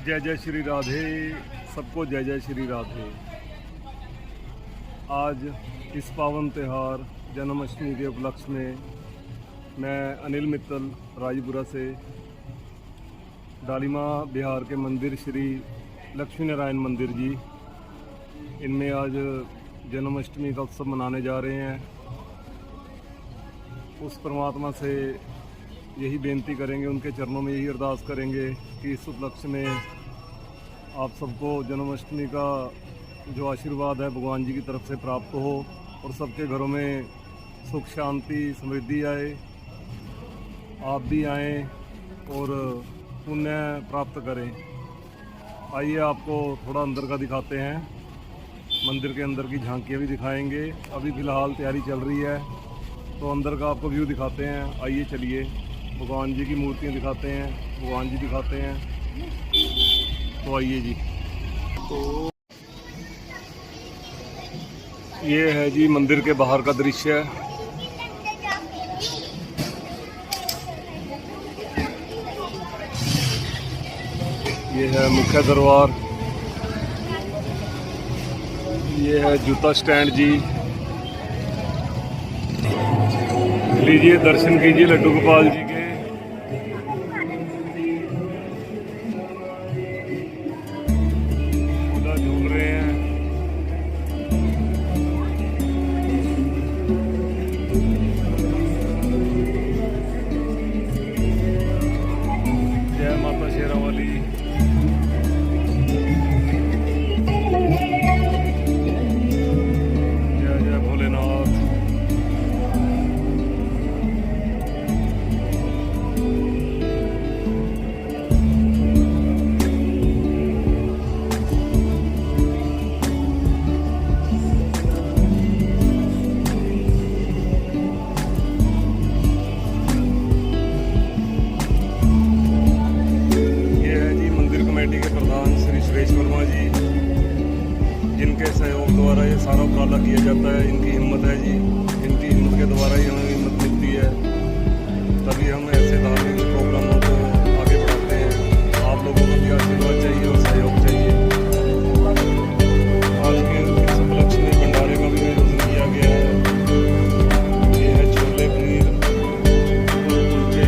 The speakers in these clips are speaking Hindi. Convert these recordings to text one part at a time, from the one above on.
जय जय श्री राधे। सबको जय जय श्री राधे। आज इस पावन त्यौहार जन्माष्टमी के उपलक्ष्य में मैं अनिल मित्तल राजपुरा से डालीमा बिहार के मंदिर श्री लक्ष्मी नारायण मंदिर जी, इनमें आज जन्माष्टमी का उत्सव मनाने जा रहे हैं। उस परमात्मा से यही बेनती करेंगे, उनके चरणों में यही अरदास करेंगे कि इस उपलक्ष्य में आप सबको जन्माष्टमी का जो आशीर्वाद है भगवान जी की तरफ से प्राप्त हो और सबके घरों में सुख शांति समृद्धि आए। आप भी आएँ और पुण्य प्राप्त करें। आइए आपको थोड़ा अंदर का दिखाते हैं। मंदिर के अंदर की झांकियाँ भी दिखाएंगे। अभी फ़िलहाल तैयारी चल रही है तो अंदर का आपको व्यू दिखाते हैं। आइए चलिए, भगवान जी की मूर्तियाँ दिखाते हैं, भगवान जी दिखाते हैं। तो आइए जी। तो ये है जी मंदिर के बाहर का दृश्य। ये है मुख्य दरबार, ये है जूता स्टैंड जी। लीजिए दर्शन कीजिए लड्डू गोपाल जी के। झूल रहे हैं। जय माता शेरावाली। जय जय भोलेनाथ। कमेटी के प्रधान श्री सुरेश वर्मा जी, जिनके सहयोग द्वारा ये सारा उपराला किया जाता है। इनकी हिम्मत है जी, इनकी हिम्मत के द्वारा ही हमें हिम्मत मिलती है, तभी हम ऐसे धार्मिक प्रोग्रामों को आगे बढ़ाते हैं। आप लोगों का भी आशीर्वाद चाहिए और सहयोग चाहिए। आज के इस उपलक्ष्य में भंडारे का भी आयोजन किया गया है। ये है छोले पनीर और कुलचे।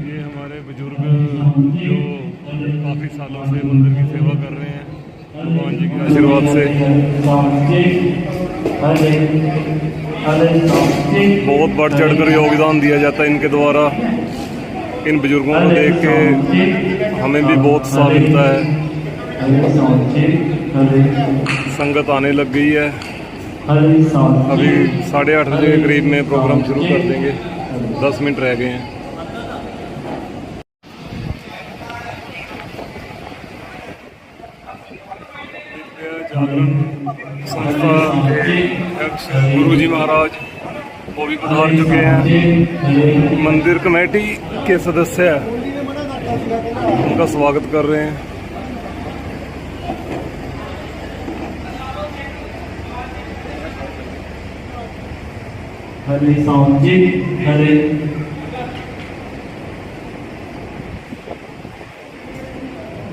ये हमारे बुजुर्ग जो काफ़ी सालों से मंदिर की सेवा कर रहे हैं, भगवान जी के आशीर्वाद से। बहुत बढ़ चढ़ कर योगदान दिया जाता है इनके द्वारा। इन बुजुर्गों को देख के हमें भी बहुत उत्साह मिलता है। संगत आने लग गई है। अभी 8:30 बजे के करीब में प्रोग्राम शुरू कर देंगे। 10 मिनट रह गए हैं। जागरण संस्था के अध्यक्ष गुरु जी महाराज वो भी पधार चुके हैं। मंदिर कमेटी के सदस्य उनका स्वागत कर रहे हैं। हरे साउंड जी, हरे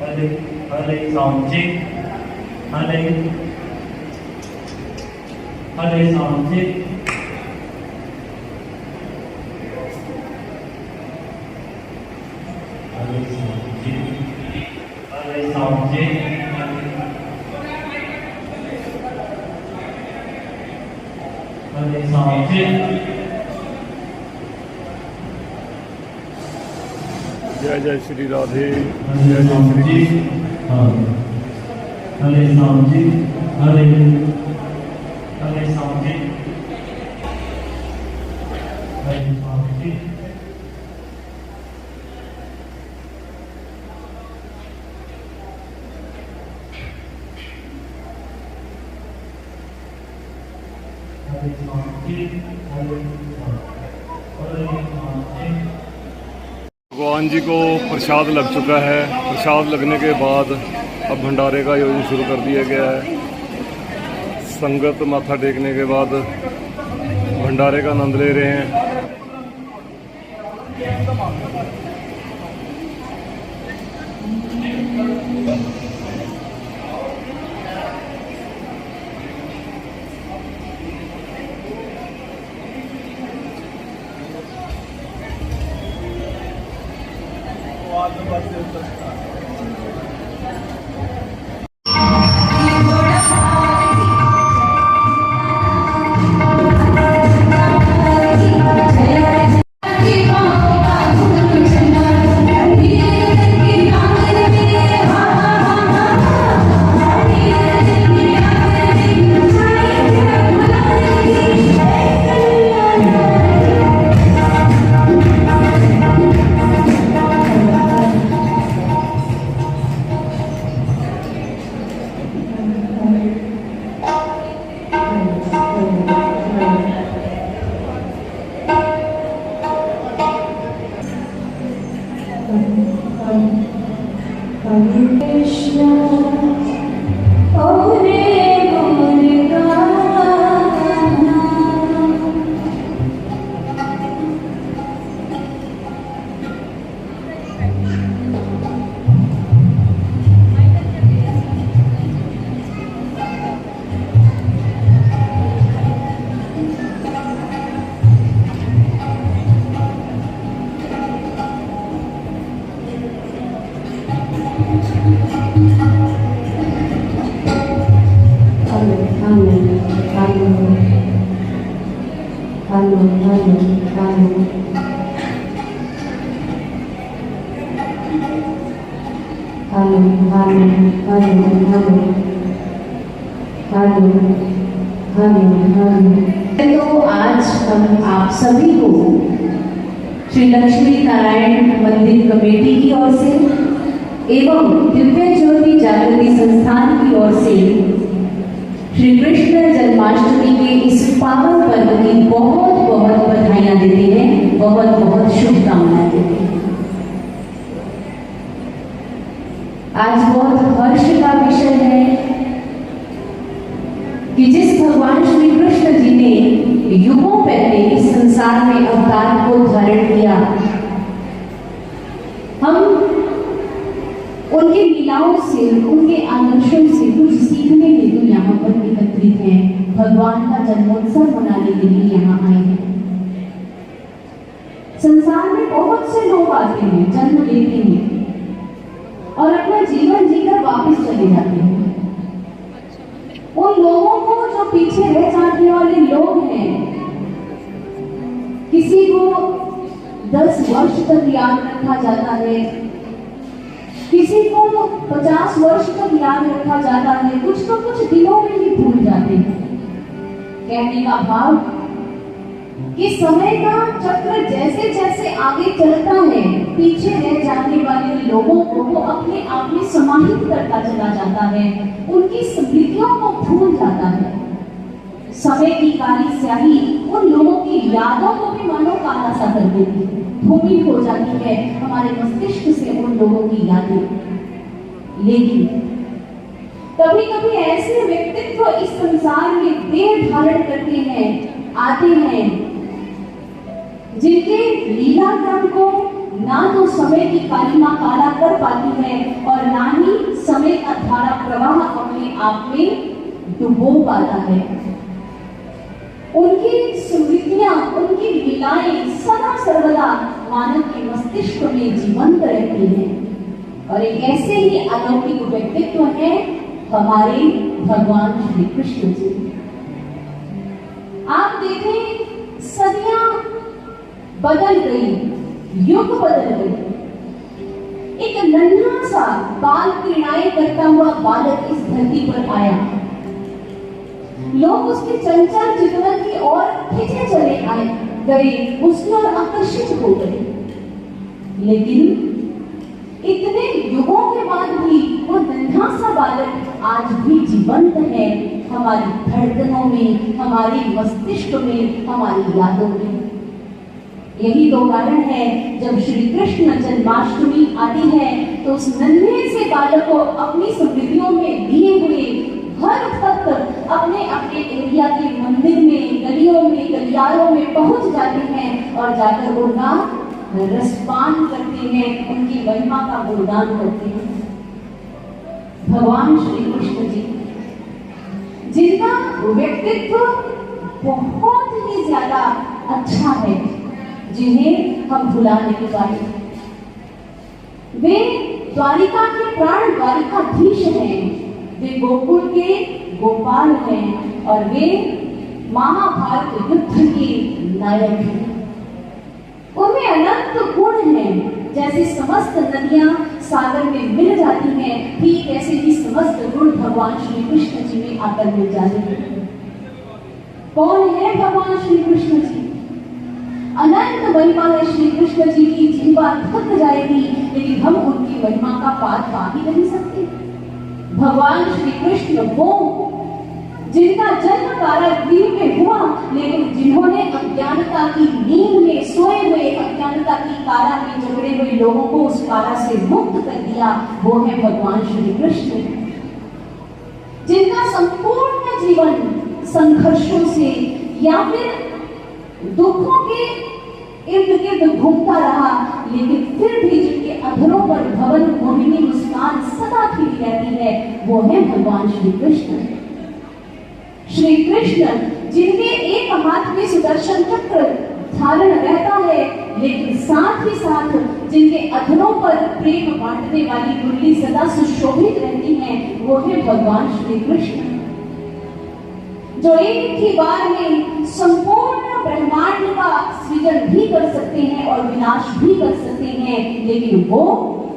हरे हरे साउंड जी, हरे हरे साउंड जी, हरे साउंड जी, हरे साउंड जी, हरे साउंड जी। जय जय श्री राधे, हरे जय जय राम श्री जी, कृष्ण। हाँ। हरे राम जी, हरे हरे राम जी, हरे राम जी, हरे राम जी, हरे राम जी। भगवान जी को प्रसाद लग चुका है। प्रसाद लगने के बाद अब भंडारे का आयोजन शुरू कर दिया गया है। संगत माथा टेकने के बाद भंडारे का आनंद ले रहे हैं। तो आज हम आप सभी को श्री लक्ष्मी नारायण मंदिर कमेटी की ओर से एवं दिव्य ज्योति जागृति संस्थान की ओर से श्री कृष्ण जन्माष्टमी के इस पावन पर्व की बहुत बहुत बधाइयां देते हैं, बहुत बहुत शुभकामनाएं देते हैं। आज बहुत हर्ष का विषय है कि जिस भगवान श्री कृष्ण जी ने युगों पहले इस संसार में अवतार को धारण किया, हम उनकी लीलाओं से, उनके आदर्शों से कुछ सीखने हेतु यहाँ पर एकत्रित हैं। भगवान का जन्मोत्सव मनाने के लिए यहाँ आए हैं। संसार में बहुत से लोग आते हैं, जन्म लेते हैं और अपना जीवन जीकर वापस चले जाते हैं। उन लोगों को जो पीछे रह जाने वाले लोग हैं, किसी को 10 वर्ष तक याद रखा जाता है, किसी को 50 वर्ष तक याद रखा जाता है, कुछ तो कुछ दिनों में ही भूल जाते हैं। कहने का भाव कि समय का चक्र जैसे जैसे आगे चलता है, पीछे रह जाने वाले लोगों को वो अपने आप में समाहित करता चला जाता है, उनकी स्मृतियों को भूल जाता है। समय की काली स्याही उन लोगों की यादों को भी मानो काला सा कर देती है, धूमिल हो जाती है हमारे मस्तिष्क से उन लोगों की यादें। लेकिन कभी कभी ऐसे व्यक्तित्व इस संसार में देह धारण करते हैं, आते हैं जिनके लीला क्रम को ना तो समय की कालिमा काला कर पाती है और ना ही समय का धारा प्रवाह अपने आप में डुबो पाता है। उनकी स्मृतियां, उनकी लीलाएं सदा सर्वदा मानव के मस्तिष्क में जीवंत रहती हैं और एक ऐसे ही अलौकिक व्यक्तित्व है हमारे भगवान श्री कृष्ण जी। आप देखें, सदियां बदल गई, युग बदल गई। एक नन्हा सा बाल क्रीड़ाएं करता हुआ बालक इस धरती पर आया। लोग उसके चंचल चितवन की ओर खींचे चले आए गए, उसकी ओर आकर्षित हो गए। लेकिन इतने युगों के बाद भी वो नन्हा सा बालक आज भी जीवंत है हमारी धड़कनों में, हमारे मस्तिष्क में, हमारी यादों में। यही तो कारण है जब श्री कृष्ण जन्माष्टमी आती है तो उस नन्हे से बालक को अपनी स्मृतियों में लिए हुए हर भक्त अपने अपने एरिया के मंदिर में, गलियों में, गलियारों में पहुंच जाते हैं और जाकर उनका रसपान करते हैं, उनकी महिमा का गुणगान करते हैं। भगवान श्री कृष्ण जी जिनका व्यक्तित्व बहुत ही ज्यादा अच्छा है, जिन्हें हम भुला नहीं पाए। वे द्वारिका के प्राण द्वारिकाधीश हैं, वे गोकुल के गोपाल हैं और वे महाभारत युद्ध के नायक हैं। उनमें अनंत गुण हैं। जैसे समस्त नदियां सागर में मिल जाती हैं, ठीक ऐसे ही समस्त गुण भगवान श्री कृष्ण जी में आकर मिल जाते हैं। कौन है भगवान श्री कृष्ण जी? अनंत महिमा है श्री कृष्ण जी की, जिह्वा थक जाएगी लेकिन हम उनकी महिमा का पार पा ही नहीं सकते। भगवान श्री कृष्ण वो जिनका जन्म कारागृह में हुआ, लेकिन जिन्होंने अज्ञानता की नींद में सोए हुए, अज्ञानता की कारा में जकड़े हुए लोगों को उस कारा से मुक्त कर दिया, वो है भगवान श्री कृष्ण। जिनका संपूर्ण जीवन संघर्षों से या फिर दुखों के इर्द गिर्द घूमता रहा, लेकिन फिर भी जिनके अधरों पर भवन मोहिनी मुस्कान सदा खिली रहती है, वो है भगवान श्री कृष्ण। श्री कृष्ण जिनके एक हाथ में सुदर्शन चक्र धारण रहता है, लेकिन साथ ही साथ जिनके अधरों पर प्रेम बांटने वाली मुरली सदा सुशोभित रहती है, वो है भगवान श्री कृष्ण। जो एक ही बार में संपूर्ण ब्रह्मांड का सृजन भी कर सकते हैं और विनाश भी कर सकते हैं, लेकिन वो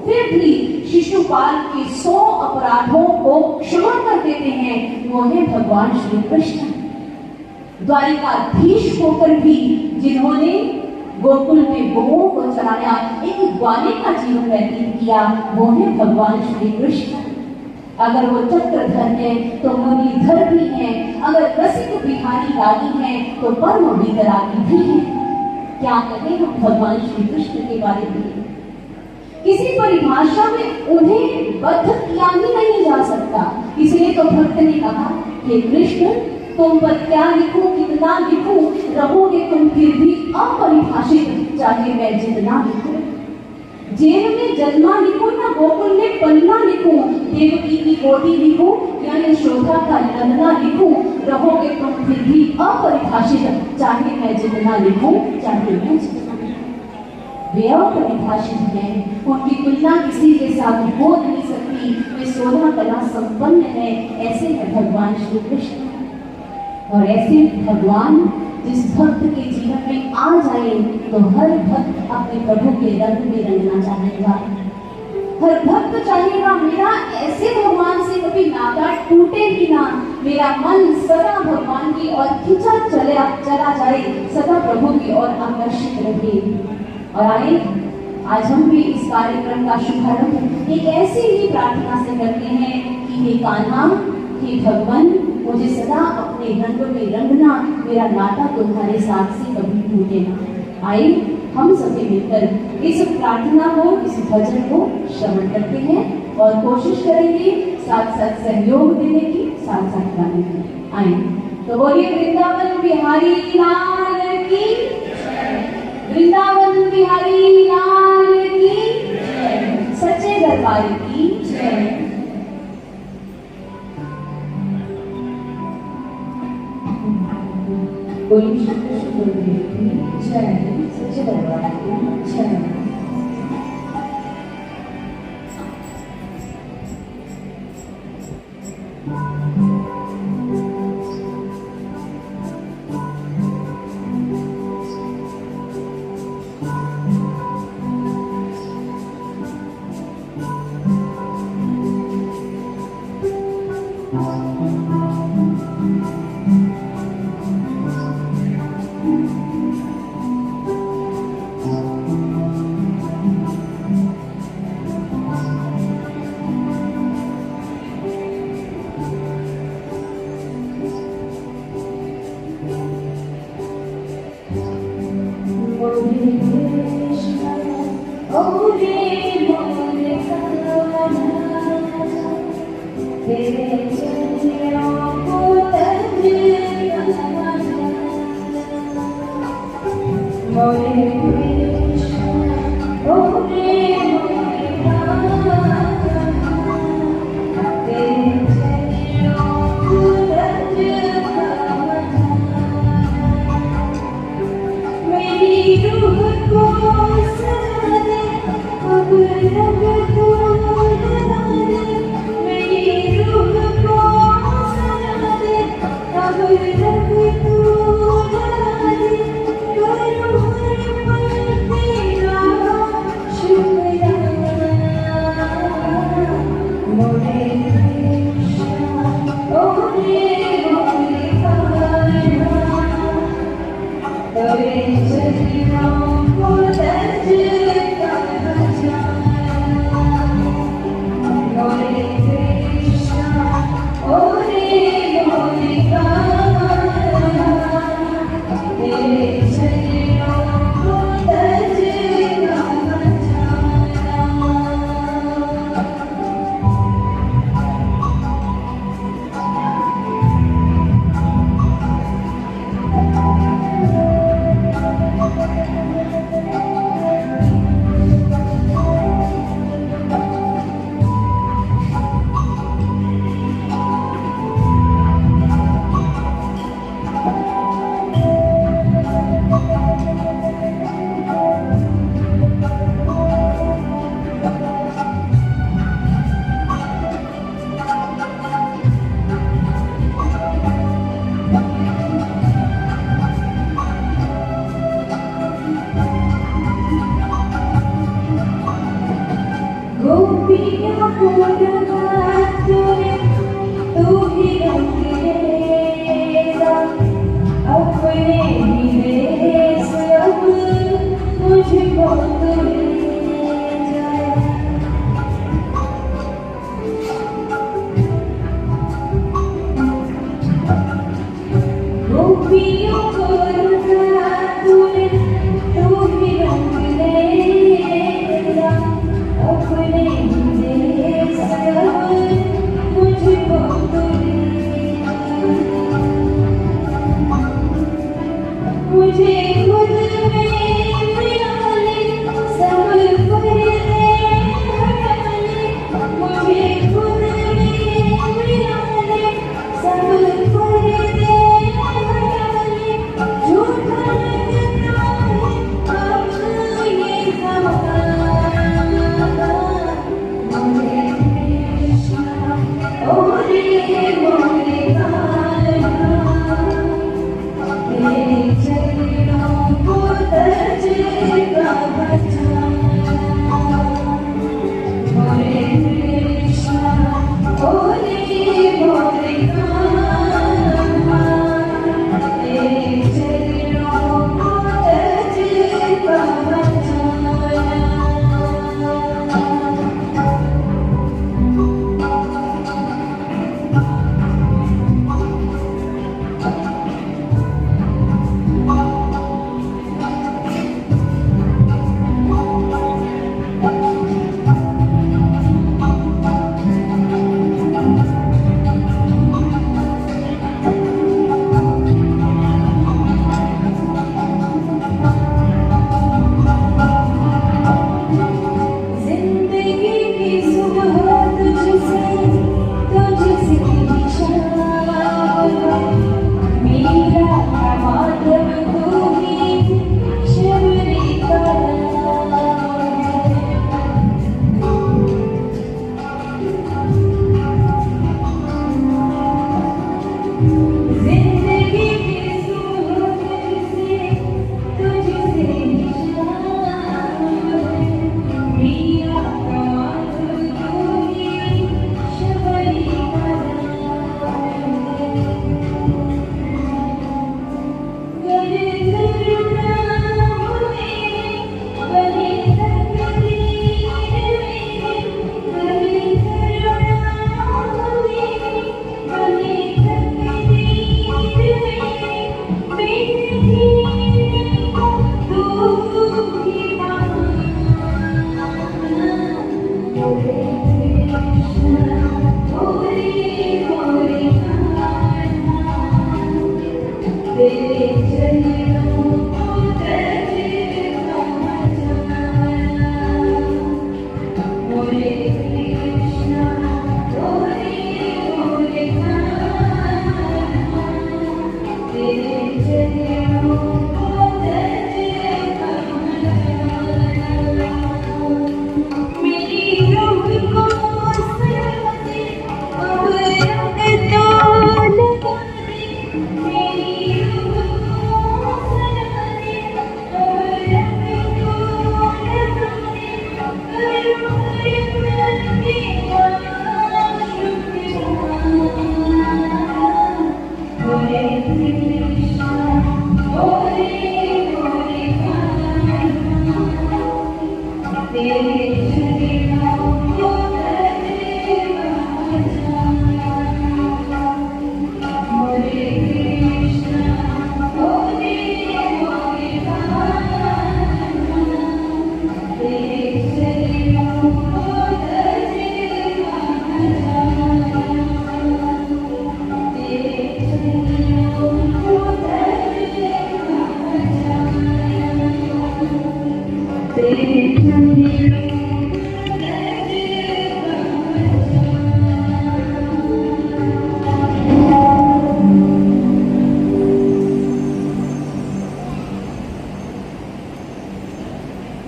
फिर भी शिशुपाल के 100 अपराधों को क्षमा कर देते हैं, वो है भगवान श्री कृष्ण। द्वारिकाधीश होकर भी जिन्होंने गोकुल में गौओं को चराया, एक ग्वाले का जीवन व्यतीत किया, वो है भगवान श्री कृष्ण। अगर वो चक्रधर है तो मुरलीधर भी है, अगर रसिक बिहारी रागी है तो परम वितरागी भी है। क्या कहें हम भगवान श्री कृष्ण के बारे में? किसी परिभाषा में उन्हें बद्ध किया ही नहीं जा सकता। इसलिए तो भक्त ने कहा कि कृष्ण तुम पर क्या लिखूं, कितना लिखूं, रहोगे तुम फिर भी अपरिभाषित, चाहे मैं जितना लिखूं। जेल में जन्मा लिखूं या गोकुल में पलना लिखूं, देवकी की गोदी लिखूं या यशोदा का ललना लिखूं, रहोगे तुम फिर भी अपरिभाषित, चाहे मैं जितना लिखूं, चाहे मैं जितना। वे अपरिभाषित हैं, उनकी तुलना किसी के साथ हो नहीं सकती, वे 16 कला संपन्न है। ऐसे है भगवान श्री कृष्ण। और ऐसे भगवान जिस भक्त के जीवन में आ जाए तो हर भक्त अपने प्रभु के रंग में रंगना चाहेगा। हर भक्त चाहेगा मेरा ऐसे भगवान से कभी नाता टूटे ही ना, मेरा मन सदा भगवान की ओर खिंचा चला जाए, सदा प्रभु की ओर आकर्षित रहे। और आए आज हम भी इस कार्यक्रम का शुभारंभ एक ऐसी ही प्रार्थना से करते हैं कि हे कान्हा, हे भगवान, मुझे सदा अपने रंग में रंगना, मेरा नाता तुम्हारे साथ से कभी टूटे ना। आइए हम सभी मिलकर इस प्रार्थना को, इस भजन को श्रवण करते हैं और कोशिश करेंगे साथ साथ सहयोग देने की, साथ साथ गाने की। आइए तो बोलिए वृंदावन बिहारी लाल की, परिवार की जय। बोलिए श्री कृष्ण गुरुदेव की जय, सच्चे दरबार की जय।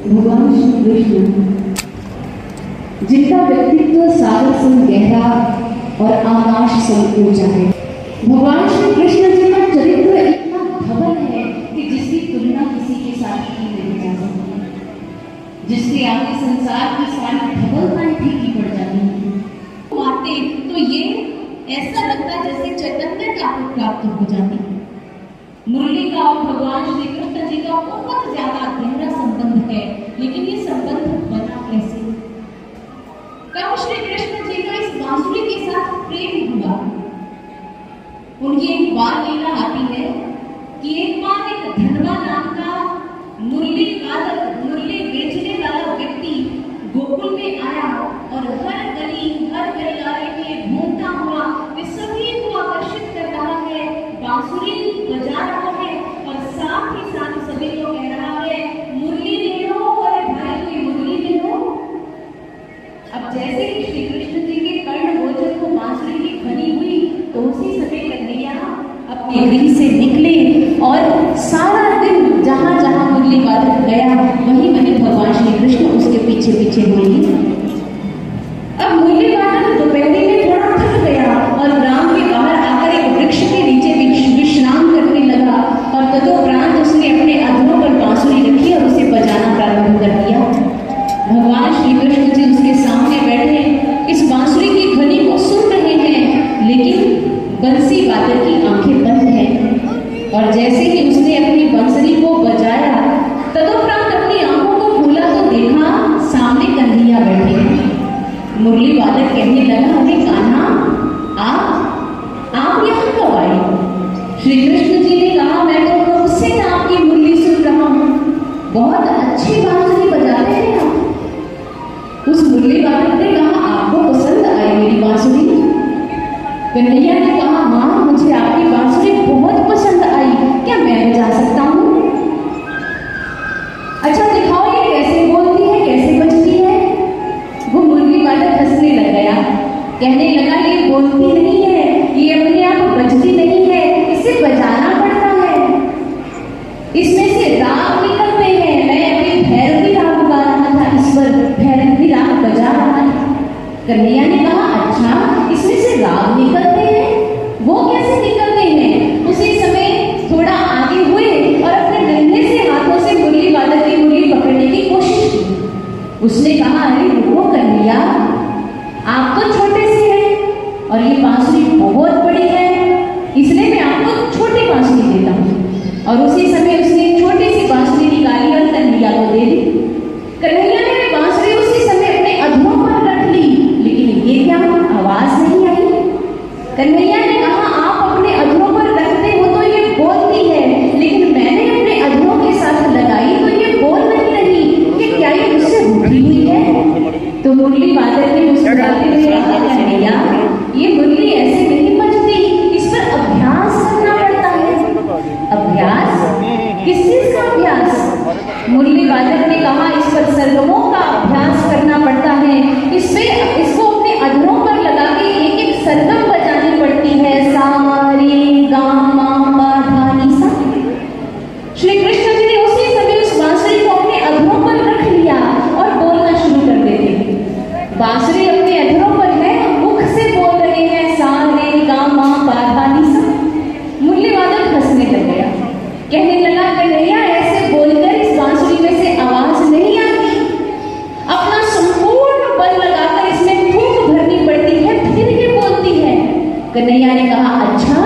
भगवान श्री कृष्ण जिनका व्यक्तित्व सागर सम गहरा और आकाश सम ऊंचा है, भगवान श्री कृष्ण जी का चरित्र इतना धवल है कि जिसकी तुलना किसी के साथ की नहीं जा सकती, जिसके आगे संसार की सारी धवलताएं फीकी पड़ जाती हैं। आते तो ये ऐसा लगता जैसे चैतन्यता को प्राप्त हो जाती। मुरली का और भगवान श्री कृष्ण जी का बहुत ज्यादा गहरा संबंध है, लेकिन ये संबंध बना कैसे? कब श्री कृष्ण जी का इस बांसुरी के साथ प्रेम हुआ? उनकी एक बाल लीला आती है कि एक बार एक धनवा नाम का मुरली बेचने वाला व्यक्ति गोकुल में आया और हर गलियारे में घूमता हुआ वे सभी को आकर्षित कर रहा है, बांसुरी बजा रहा है और साथ ही साथ सभी को कह रहा है मुरली ले लो, अरे भाई कोई मुरली ले लो। अब जैसे ही श्री कृष्ण जी के कर्ण गोचर को बांसुरी की ध्वनि हुई तो उसी समय कन्हैया अपने गृह से निकले और सारा दिन जहां जहां मुरली वादक गया वहीं वहीं भगवान श्री कृष्ण उसके पीछे पीछे बोली। अब मुरली वादक दोपहरी में थोड़ा थक गया और ग्राम के बाहर आकर एक वृक्ष के नीचे विश्राम करने लगा और तदोपरांत उसने अपने अधरों पर बांसुरी रखी और उसे बजाना प्रारंभ कर दिया। भगवान श्री कृष्ण जी उसके सामने बैठे इस बांसुरी की ध्वनि को सुन रहे हैं, लेकिन बंसी वादक की आंखें बंद हैं और जैसे ही उसने अपनी बंसरी को बजाया तदोपरांत अपनी आंखों को खोला तो देखा सामने कन्हैया बैठे हैं। मुरली वादक कहने लगा, अरे कान्हा आप यहाँ कब आए? श्री कृष्ण जी ने कहा, मैं तो कब से आपकी मुरली सुन रहा हूँ, बहुत अच्छी बांसुरी बजाते हैं आप। उस मुरली वादक ने कहा, आपको पसंद आई मेरी बांसुरी? कन्हैया ने कहा, हाँ मुझे आपकी बांसुरी बहुत पसंद आई, क्या मैं बजा सकता हूँ? अच्छा दिखाओ ये कैसे बोलती है, कैसे बजती है? वो मुरली वादक हंसने लग गया, कहने लगा, ये बोलती नहीं है, ये अपने आप बजती नहीं है, इसे बजाना पड़ता है, इसमें से राग निकलते हैं। मैं अभी भैरवी राग गा रहा था, इस पर भैरवी राग बजा रहा था। कन्हैया ने कहा, अच्छा इसमें से राग निकलते हैं, वो कैसे निकलते हैं? उसी समय थोड़ा आगे हुए और अपने डंडे से हाथों से मुरली वादक की मुरली पकड़ने की कोशिश की। उसने कहा, अरे रुको कन्हैया, आप तो छोटे से हैं और ये बांसुरी बहुत बड़ी है, इसलिए मैं आपको छोटी बांसुरी देता हूँ। और उसी समय उसने एक छोटी सी बांसुरी निकाली और कन्हैया को दे दी। कन्हैया ने बांसुरी उसी समय अपने अधरों पर रख ली, लेकिन ये क्या आवाज नहीं आई। कन्हैया ने कहा, आप अपने अधरों पर रखते हो तो ये बोलती है, लेकिन मैंने अपने अधरों के साथ लगाई तो ये बोल नहीं रही, कि क्या ये मुझसे रूठी हुई है? तो मुरली वादक ने मुस्कुराते हुए कहा, कन्हैया ये मुरली ऐसे नहीं बजती, इस पर अभ्यास करना पड़ता है। वादक ने कहा इस पर सरगमों का अभ्यास करना पड़ता है, इसको अपने अधरों पर लगा के एक एक सरगम बजानी पड़ती है। सा रे गा मा पा धा नी सा। श्री कृष्ण जी ने उसी समय उस बांसुरी को अपने अधरों पर रख लिया और बोलना शुरू कर देते। बांसुरी अपने अधरों पर है, मुख से बोल रहे हैं सा रे गा मा पा धा नी सा। मुरली वादक हंसने लग गया, कहने लगा कन्हैया ऐसे बोलकर इस बांसुरी में से आवाज नहीं आती, अपना संपूर्ण बल लगाकर इसमें फूंक भरनी पड़ती है, फिर ये बोलती है। कन्हैया ने कहा अच्छा।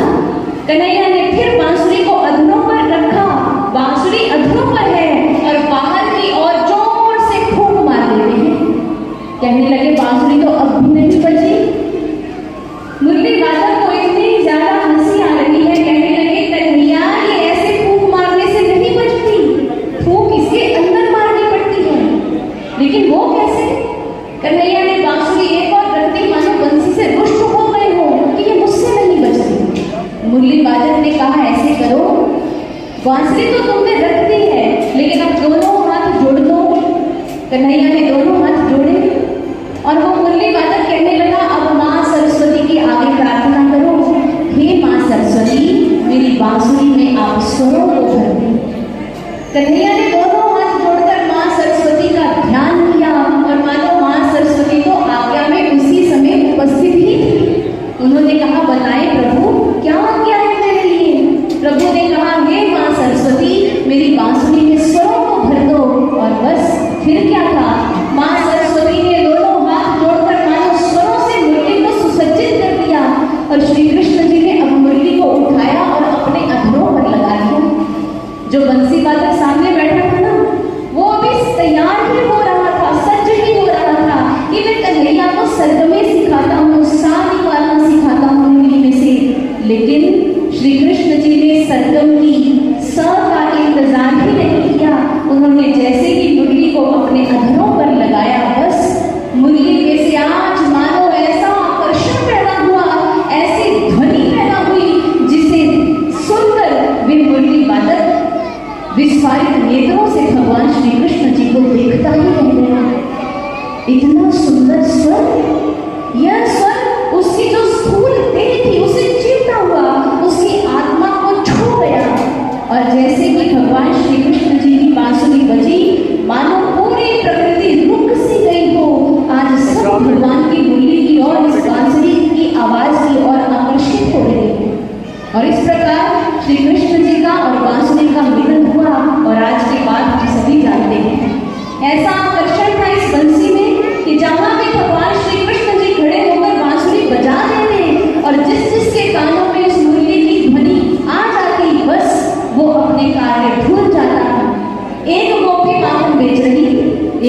कन्हैया ने फिर बांसुरी को अधरों पर रखा, बांसुरी अधरों पर है और बाहर की ओर जोर से फूंक मार देते हैं। कहने लगे बांसुरी तो अब भी नहीं बजी। मुरली वादक को इतनी ज्यादा हंसी आ रही है, कहने लगे कन्हैया ये ऐसे फूंक मारने से नहीं बजती, फूंक इसके अंदर मारनी पड़ती है। लेकिन वो कैसे? कन्हैया ने बांसुरी एक और रखती मानो बंसी से रुष्ट हो गए हो कि ये मुझसे नहीं बजती। मुरली वादक ने कहा ऐसे करो, बांसुरी तो तुमने रख दी है लेकिन अब दोनों हाथ जोड़ दो। कन्हैया ने दोनों हाथ जोड़े और वो मुरली वादक कहने लगा अब माँ सरस्वती की आगे प्रार्थना करो, हे माँ सरस्वती मेरी बांसुरी में आप स्वरों को भर दो। कन्हैया ने दोनों हाथ जोड़कर माँ सरस्वती का ध्यान किया और मानो माँ सरस्वती तो आज्ञा में उसी समय उपस्थित ही थी। उन्होंने कहा बताएं प्रभु क्या आज्ञा है मेरे लिए? प्रभु ने कहा हे माँ सरस्वती मेरी बांसुरी में स्वरों को भर दो। और बस फिर क्या था, माँ सरस्वती ने दोनों हाथ जोड़कर मानो स्वरों से मुरली को सुसज्जित कर दिया और श्री कृष्ण जी ने अब मुरली को उठाया और अपने अधरों पर लगा दिया। जो बंसी वादक सामने बैठा था ना, वो अभी तैयार ही हो रहा था, सज्ज ही हो रहा था कि मैं कन्हैया को सरगमे सिखाता हूँ, सा निकालना सिखाता हूँ मुरली में से। लेकिन श्री कृष्ण जी ने सरगम की स का इंतजार ही नहीं किया। उन्होंने जैसे ही मुरली को अपने अधरों पर लगाया, बस मुरली में से आज मानो ऐसा आकर्षण पैदा हुआ, ऐसी ध्वनि पैदा हुई जिसे सुनकर वे मुरली वादक विस्फारित नेत्रों से भगवान श्री कृष्ण जी को देखता ही रह गया। इतना सुंदर स्वर, यह स्वर उसकी जो स्थूल देह थी उसे चीरता हुआ उसकी आत्मा को छू गया। और जैसे ही भगवान श्री कृष्ण जी की बांसुरी बजी, मानो पूरी प्रकृति रुक सी गई हो। आज सब भगवान की मुरली की और इस बांसुरी की आवाज की ओर आकर्षित हो रहे हैं। और इस प्रकार श्री कृष्ण जी का और बांसुरी का मिलन हुआ और आज के बाद हम सभी जानते हैं ऐसा आकर्षण था इस बंसी में कि जहाँ भी भगवान श्री कृष्ण जी खड़े होकर बांसुरी बजा देते और जिस जिसके कानों में इस मुरली की ध्वनि आ जाती, बस वो अपने कार्य भूल जाता। एक गोपी माखन बेच रही,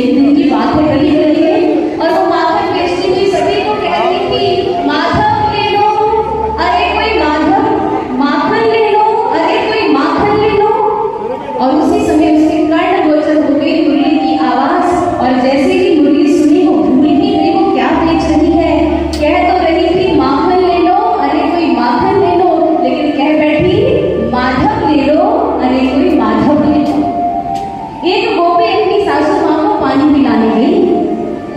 एक दिन की बात है गली गली में, और वो माखन बेचती हुई सभी को कह रही थी माधव ले लो, अरे कोई माधव, माखन ले लो, अरे कोई माखन ले लो। और उसी समय उसके कर्ण गोचर हो गई मुरली की आवाज और जैसे ही मुरली सुनी वो भूल ही गई वो क्या बेच रही है। कह तो रही थी माखन ले लो, अरे कोई माखन ले लो, लेकिन कह बैठी माधव ले लो, अरे कोई माधव ले लो। एक गोपी अपनी सासू माँ को पानी पिलाने गई,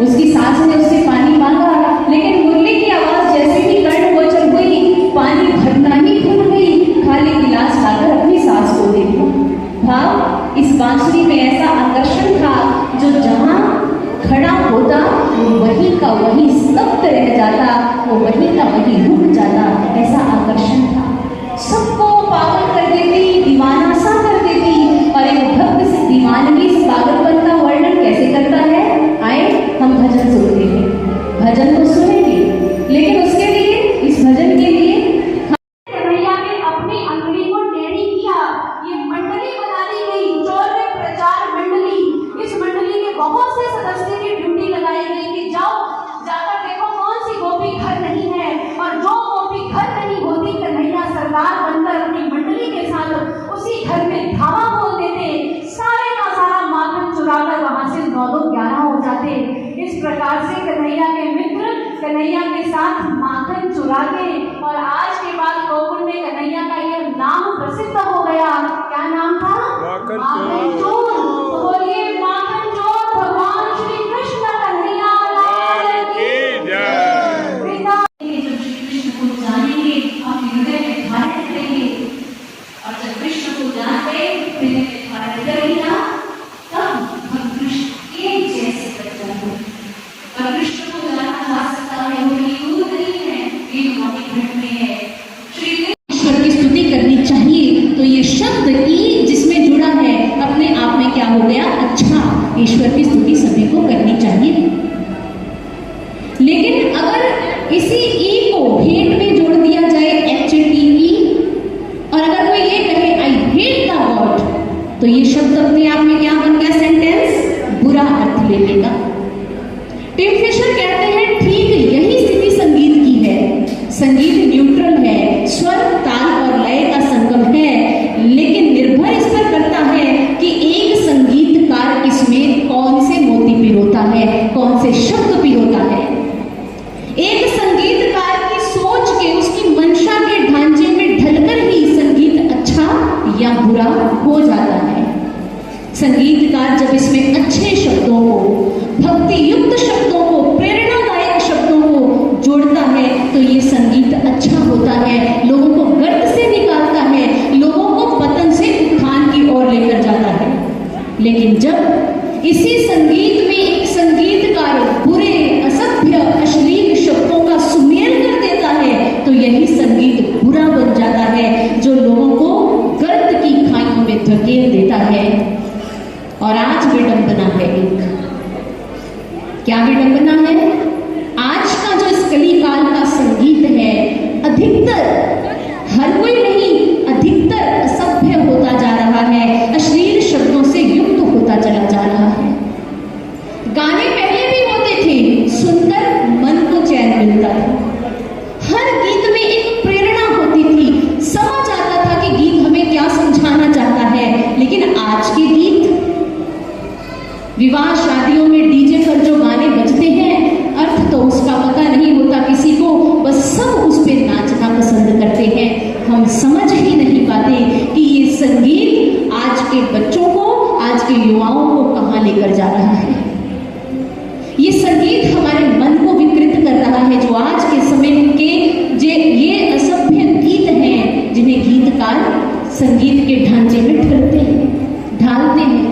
उसकी सास ने उससे पानी मांगा, लेकिन मुरली की आवाज जैसे ही कर्ण गोचर हुई पानी भरना ही भूल गई, खाली गिलास लाकर अपनी सास को दे दिया। भाव इस बांसुरी में ऐसा आकर्षण था जो जहाँ खड़ा होता वो वहीं का वहीं स्तब्ध रह जाता, वो वहीं का वहीं रुक जाता। ऐसा आकर्षण था, सबको पागल कर देती, दीवाना सा कर देती। और एक भक्त से दीवानगी इस पागलपन का वर्णन कैसे करता है, आए हम भजन सुनते हैं। भजन तो सुनेंगे, लेकिन उसके लिए, इस भजन के लिए कन्हैया ने अपनी अंगड़ी को टेढ़ी किया। ये मंडली बना दी गई, चौरे प्रचार मंडली। इस मंडली के बहुत से सदस्य की ड्यूटी लगाई गई कि जाओ जाकर देखो कौन सी गोपी घर नहीं है, और जो गोपी घर नहीं होती कन्हैया सरकार बनकर अपनी मंडली के साथ उसी घर में धावा बोल देते, सारे का सारा माखन चुराकर वहां से 9-11 हो जाते। इस प्रकार से कन्हैया के मित्र कन्हैया के साथ माखन चुराते और आज के बाद गोकुल में कन्हैया का यह नाम प्रसिद्ध हो गया। क्या नाम था? माखन चोर। बोलिए दिल में धारण कर लिया, तब हम कृष्ण एक जैसे बन जाते हैं। और कृष्ण को जाना जा सकता है, वो योग नहीं है, ये हमारी घट में है। श्री ईश्वर की स्तुति करनी चाहिए, तो ये शब्द ई जिसमें जुड़ा है अपने आप में क्या हो गया, अच्छा, ईश्वर की स्तुति सभी को करनी चाहिए। लेकिन अगर इसी ई को हेट में जोड़ दिया जाए, HATE, और अगर कोई ये कहे आई हेट द गॉड, तो ये शब्द अपने आप में क्या बन गया, सेंटेंस बुरा अर्थ ले लेगा। टिम फिशर कहते हैं ठीक यही स्थिति संगीत की है। संगीत न्यूट्रल है, स्वर, ताल और लय का संगम है, लेकिन निर्भर इस पर करता है कि एक संगीतकार इसमें कौन से मोती पिरोता है, कौन से शब्द पिरोता है। एक संगीतकार की सोच के, उसकी मंशा के ढांचे में ढलकर ही संगीत अच्छा या बुरा हो जाता है। संगीतकार जब इसमें अच्छे शब्दों को, भक्ति युक्त शब्दों को, प्रेरणादायक शब्दों को जोड़ता है, तो ये संगीत अच्छा होता है, लोगों को गर्त से निकालता है, लोगों को पतन से उत्थान की ओर लेकर जाता है। लेकिन जब इसी संगीत में एक संगीतकार बुरे, असभ्य, अश्लील शब्दों का सुमेल कर देता है, तो यही संगीत बुरा बन जाता है, जो लोगों को गर्त की खाइयों में धकेल देता है। और आज विडंबना है एक, क्या विडंबना है? आज का जो इस कलिकाल का संगीत है, अधिकतर, हर कोई नहीं, अधिकतर असभ्य होता जा रहा है, अश्लील शब्दों से युक्त होता चला जा रहा है। गाने पहले भी होते थे, सुनकर मन को चैन मिलता था, हर गीत में एक प्रेरणा होती थी, समझ आता था कि गीत हमें क्या समझाना चाहता है। लेकिन आज के गीत, विवाह शादियों में डीजे पर जो गाने बजते हैं, अर्थ तो उसका पता नहीं होता किसी को, बस सब उस पे नाचना पसंद करते हैं। हम समझ ही नहीं पाते कि ये संगीत आज के बच्चों को, आज के युवाओं को कहाँ लेकर जा रहा है। ये संगीत हमारे मन को विकृत कर रहा है, जो आज के समय के ये असभ्य गीत हैं, जिन्हें गीतकार संगीत के ढांचे में ढालते हैं।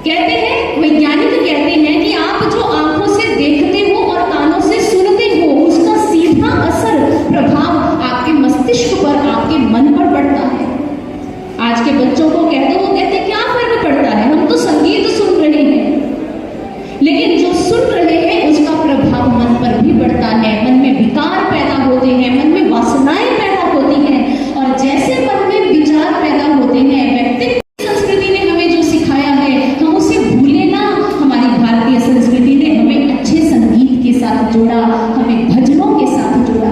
कहते हैं, वैज्ञानिक कहते हैं कि आप जो आंखों से देखते हो और कानों से सुनते हो, उसका सीधा असर, प्रभाव आपके मस्तिष्क पर, आपके मन पर पड़ता है। आज के बच्चों को कहते क्या फर्क पड़ता है, हम तो संगीत सुन रहे हैं। लेकिन जो सुन रहे हैं उसका प्रभाव मन पर भी पड़ता है, मन में विकार पैदा होते हैं, मन में वासनाएं पैदा होती हैं, और जैसे मन में विचार पैदा होते हैं, व्यक्ति संस्कृति ने हमें जो सिखाया है हम उसे भूले ना। हमारी भारतीय संस्कृति ने हमें अच्छे संगीत के साथ जोड़ा, हमें भजनों के साथ जोड़ा।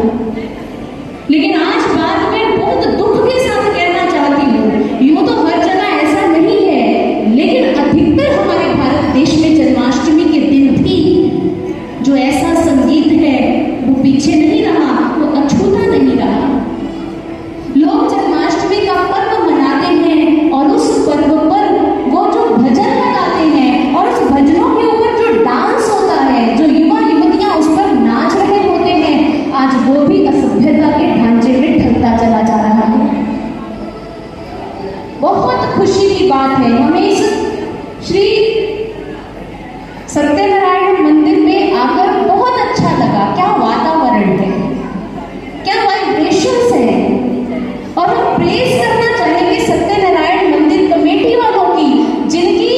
लेकिन आज बात में बहुत दुख के साथ कहना चाहती हूँ, यूं तो हर जगह ऐसा नहीं है, लेकिन अधिकतर हमारे भारत देश में जन्माष्टमी के दिन भी जो ऐसा संगीत है वो पीछे नहीं रहा, वो अछूता नहीं रहा। लोग जन्माष्टमी का पर्व मनाते हैं और उस पर्व पर वो जो भजन लगाते हैं और उस भजनों के ऊपर जो डांस होता है, जो युवा युवतियां उस पर नाच रहे होते हैं, आज वो भी असभ्यता के ढांचे में ढलता चला जा रहा है। बहुत खुशी की बात है, हमें इस श्री सत्यनारायण मंदिर में आकर बहुत अच्छा लगा। क्या वातावरण है, क्या वाइब्रेशंस है, और हम प्रेज करना चाहेंगे सत्यनारायण मंदिर कमेटी वालों की, जिनकी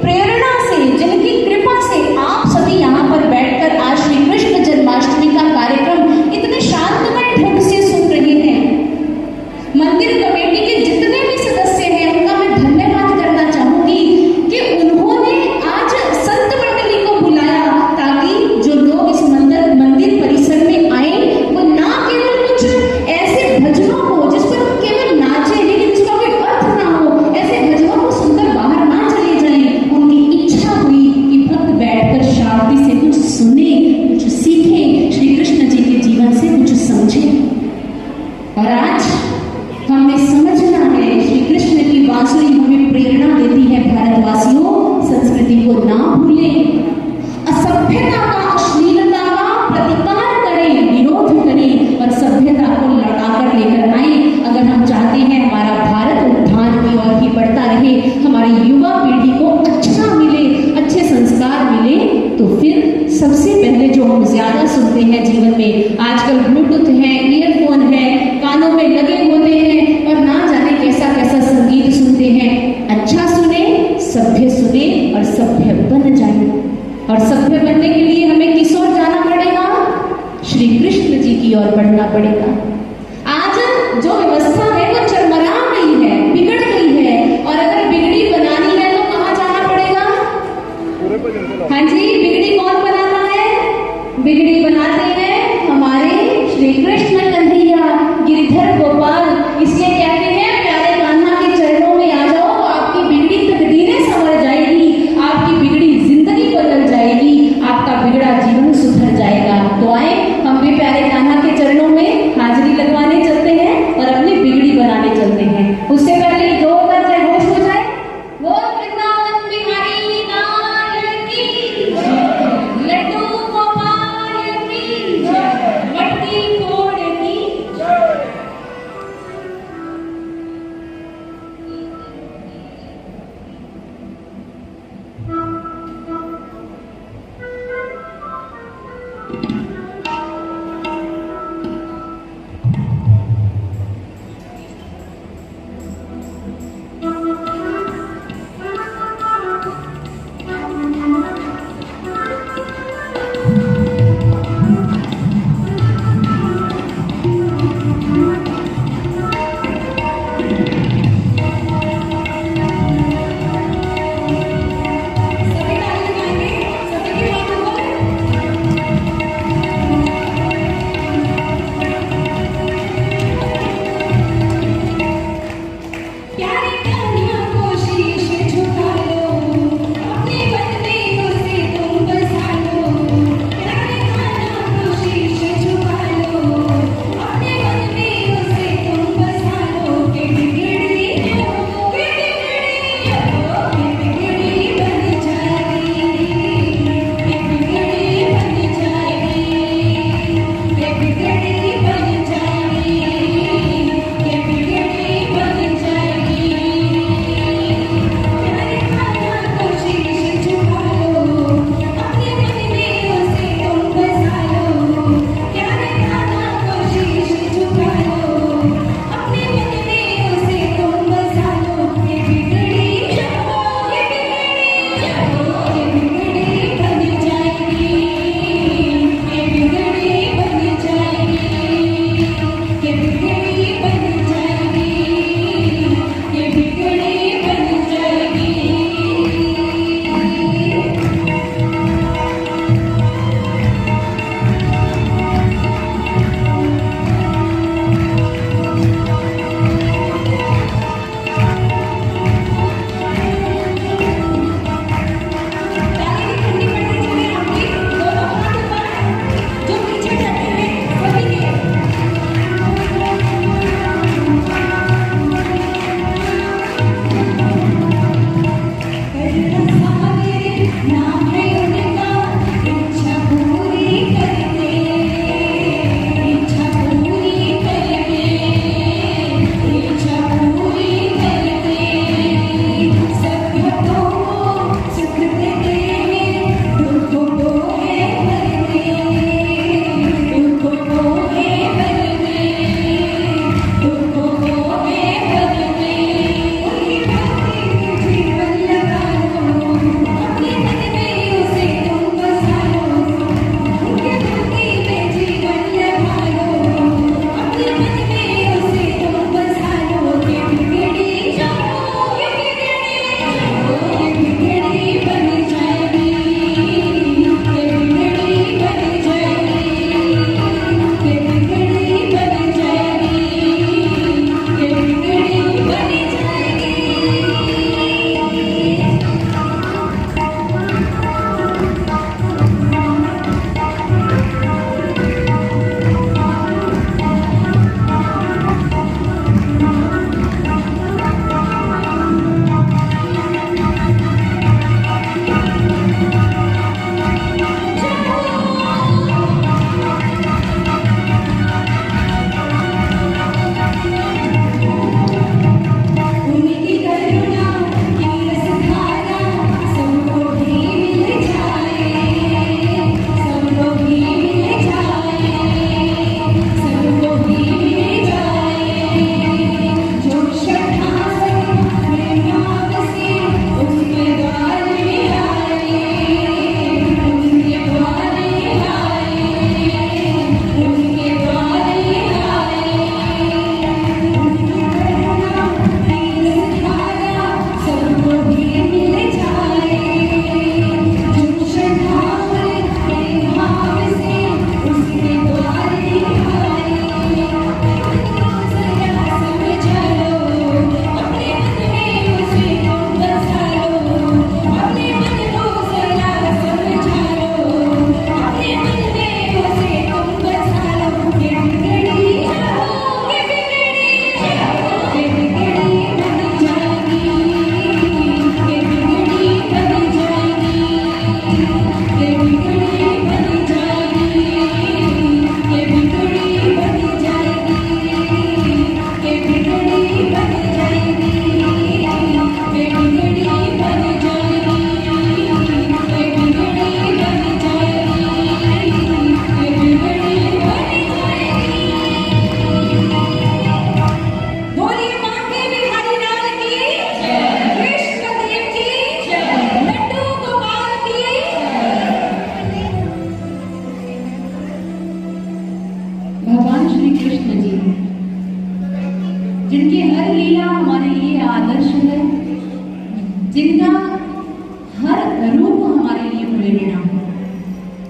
प्रेरणा से, जिनकी कृपा से आप सभी यहाँ पर बैठकर आज श्री कृष्ण जन्माष्टमी का कार्यक्रम इतने शांतमय ढंग से सुन रहे हैं। मंदिर कमेटी के जितने भी सदस्य हैं उनका मैं धन्यवाद करना चाहूंगी कि उन्होंने आज संत मंडली को सुनते हैं जीवन में। आजकल ब्लूटूथ है, ईयरफोन है, कानों में लगे होते हैं और ना जाने कैसा कैसा संगीत सुनते हैं। अच्छा सुने, सभ्य सुने और सभ्य बन जाए। और सभ्य बनने के लिए हमें किस ओर जाना पड़ेगा? श्री कृष्ण जी की ओर बढ़ना पड़ेगा। आज जो व्यवस्था है वो चरमरा गई है, बिगड़ गई है, और अगर बिगड़ी बनानी है तो कहाँ जाना पड़ेगा? हाँ जी, बिगड़ी कौन बनाता है? बिगड़ी बनाते हैं हमारे श्री कृष्ण कन्हैया गिरधर गोपाल। इसलिए कहते हैं प्यारे कान्हा के चरणों में आ जाओ तो आपकी बिगड़ी तकदीरें संवर जाएगी, आपकी बिगड़ी जिंदगी बदल जाएगी, आपका बिगड़ा जीवन सुधर जाएगा। तो आए हम भी प्यारे कान्हा के चरणों में हाजिरी लगवाने चलते हैं और अपनी बिगड़ी बनाने चलते हैं। उससे पहले जोरदार जय घोष हो जाए। बोल वृंदावन बिहारी लाल की जय, लड्डू गोपाल की जय, मटकी फोड़ की जय।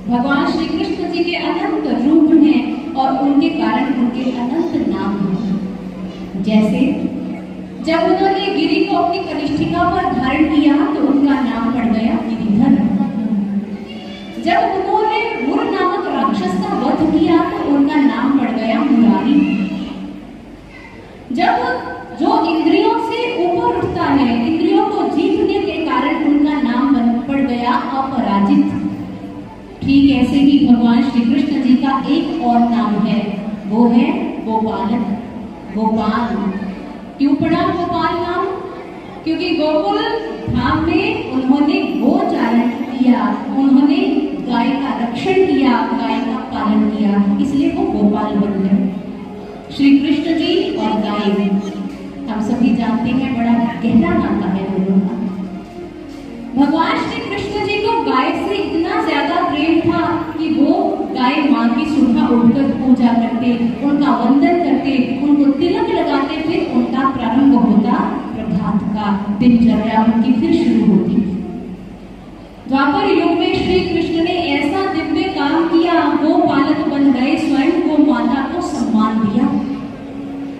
भगवान श्री कृष्ण जी के अनंत रूप हैं और उनके कारण उनके अनंत नाम हैं। जैसे जब उन्होंने गिरि को अपनी कनिष्ठिका पर धारण किया तो उनका नाम पड़ गया गिरिधर। जब उन्होंने मुर नामक राक्षस का वध किया तो उनका नाम पड़ गया मुरारी। जब जो इंद्रियों से ऊपर उठता है, इंद्रियों को जीतने के कारण उनका नाम पड़ गया अपराजित। ठीक ऐसे ही भगवान श्री कृष्ण जी का एक और नाम है, वो है गोपालक, गोपाल। क्यों पड़ा गोपाल नाम? क्योंकि गोकुल धाम में उन्होंने गोचारण किया, उन्होंने गाय का रक्षण किया, गाय का पालन किया, इसलिए वो गोपाल बन गए। श्री कृष्ण जी और गाय हम सभी जानते हैं बड़ा गहरा नाता है दोनों का। भगवान श्री कृष्ण जी को गाय से इतना ज्यादा प्रेम था कि वो गाय माँ की सुबह उठकर पूजा करते, उनका वंदन करते, उनको तिलक लगाते, फिर उनका प्रारंभ होता प्रभात का, दिनचर्या उनकी फिर शुरू होती। द्वापर युग में श्री कृष्ण ने ऐसा दिव्य काम किया, गो पालक बन गए, स्वयं गो माता को सम्मान दिया।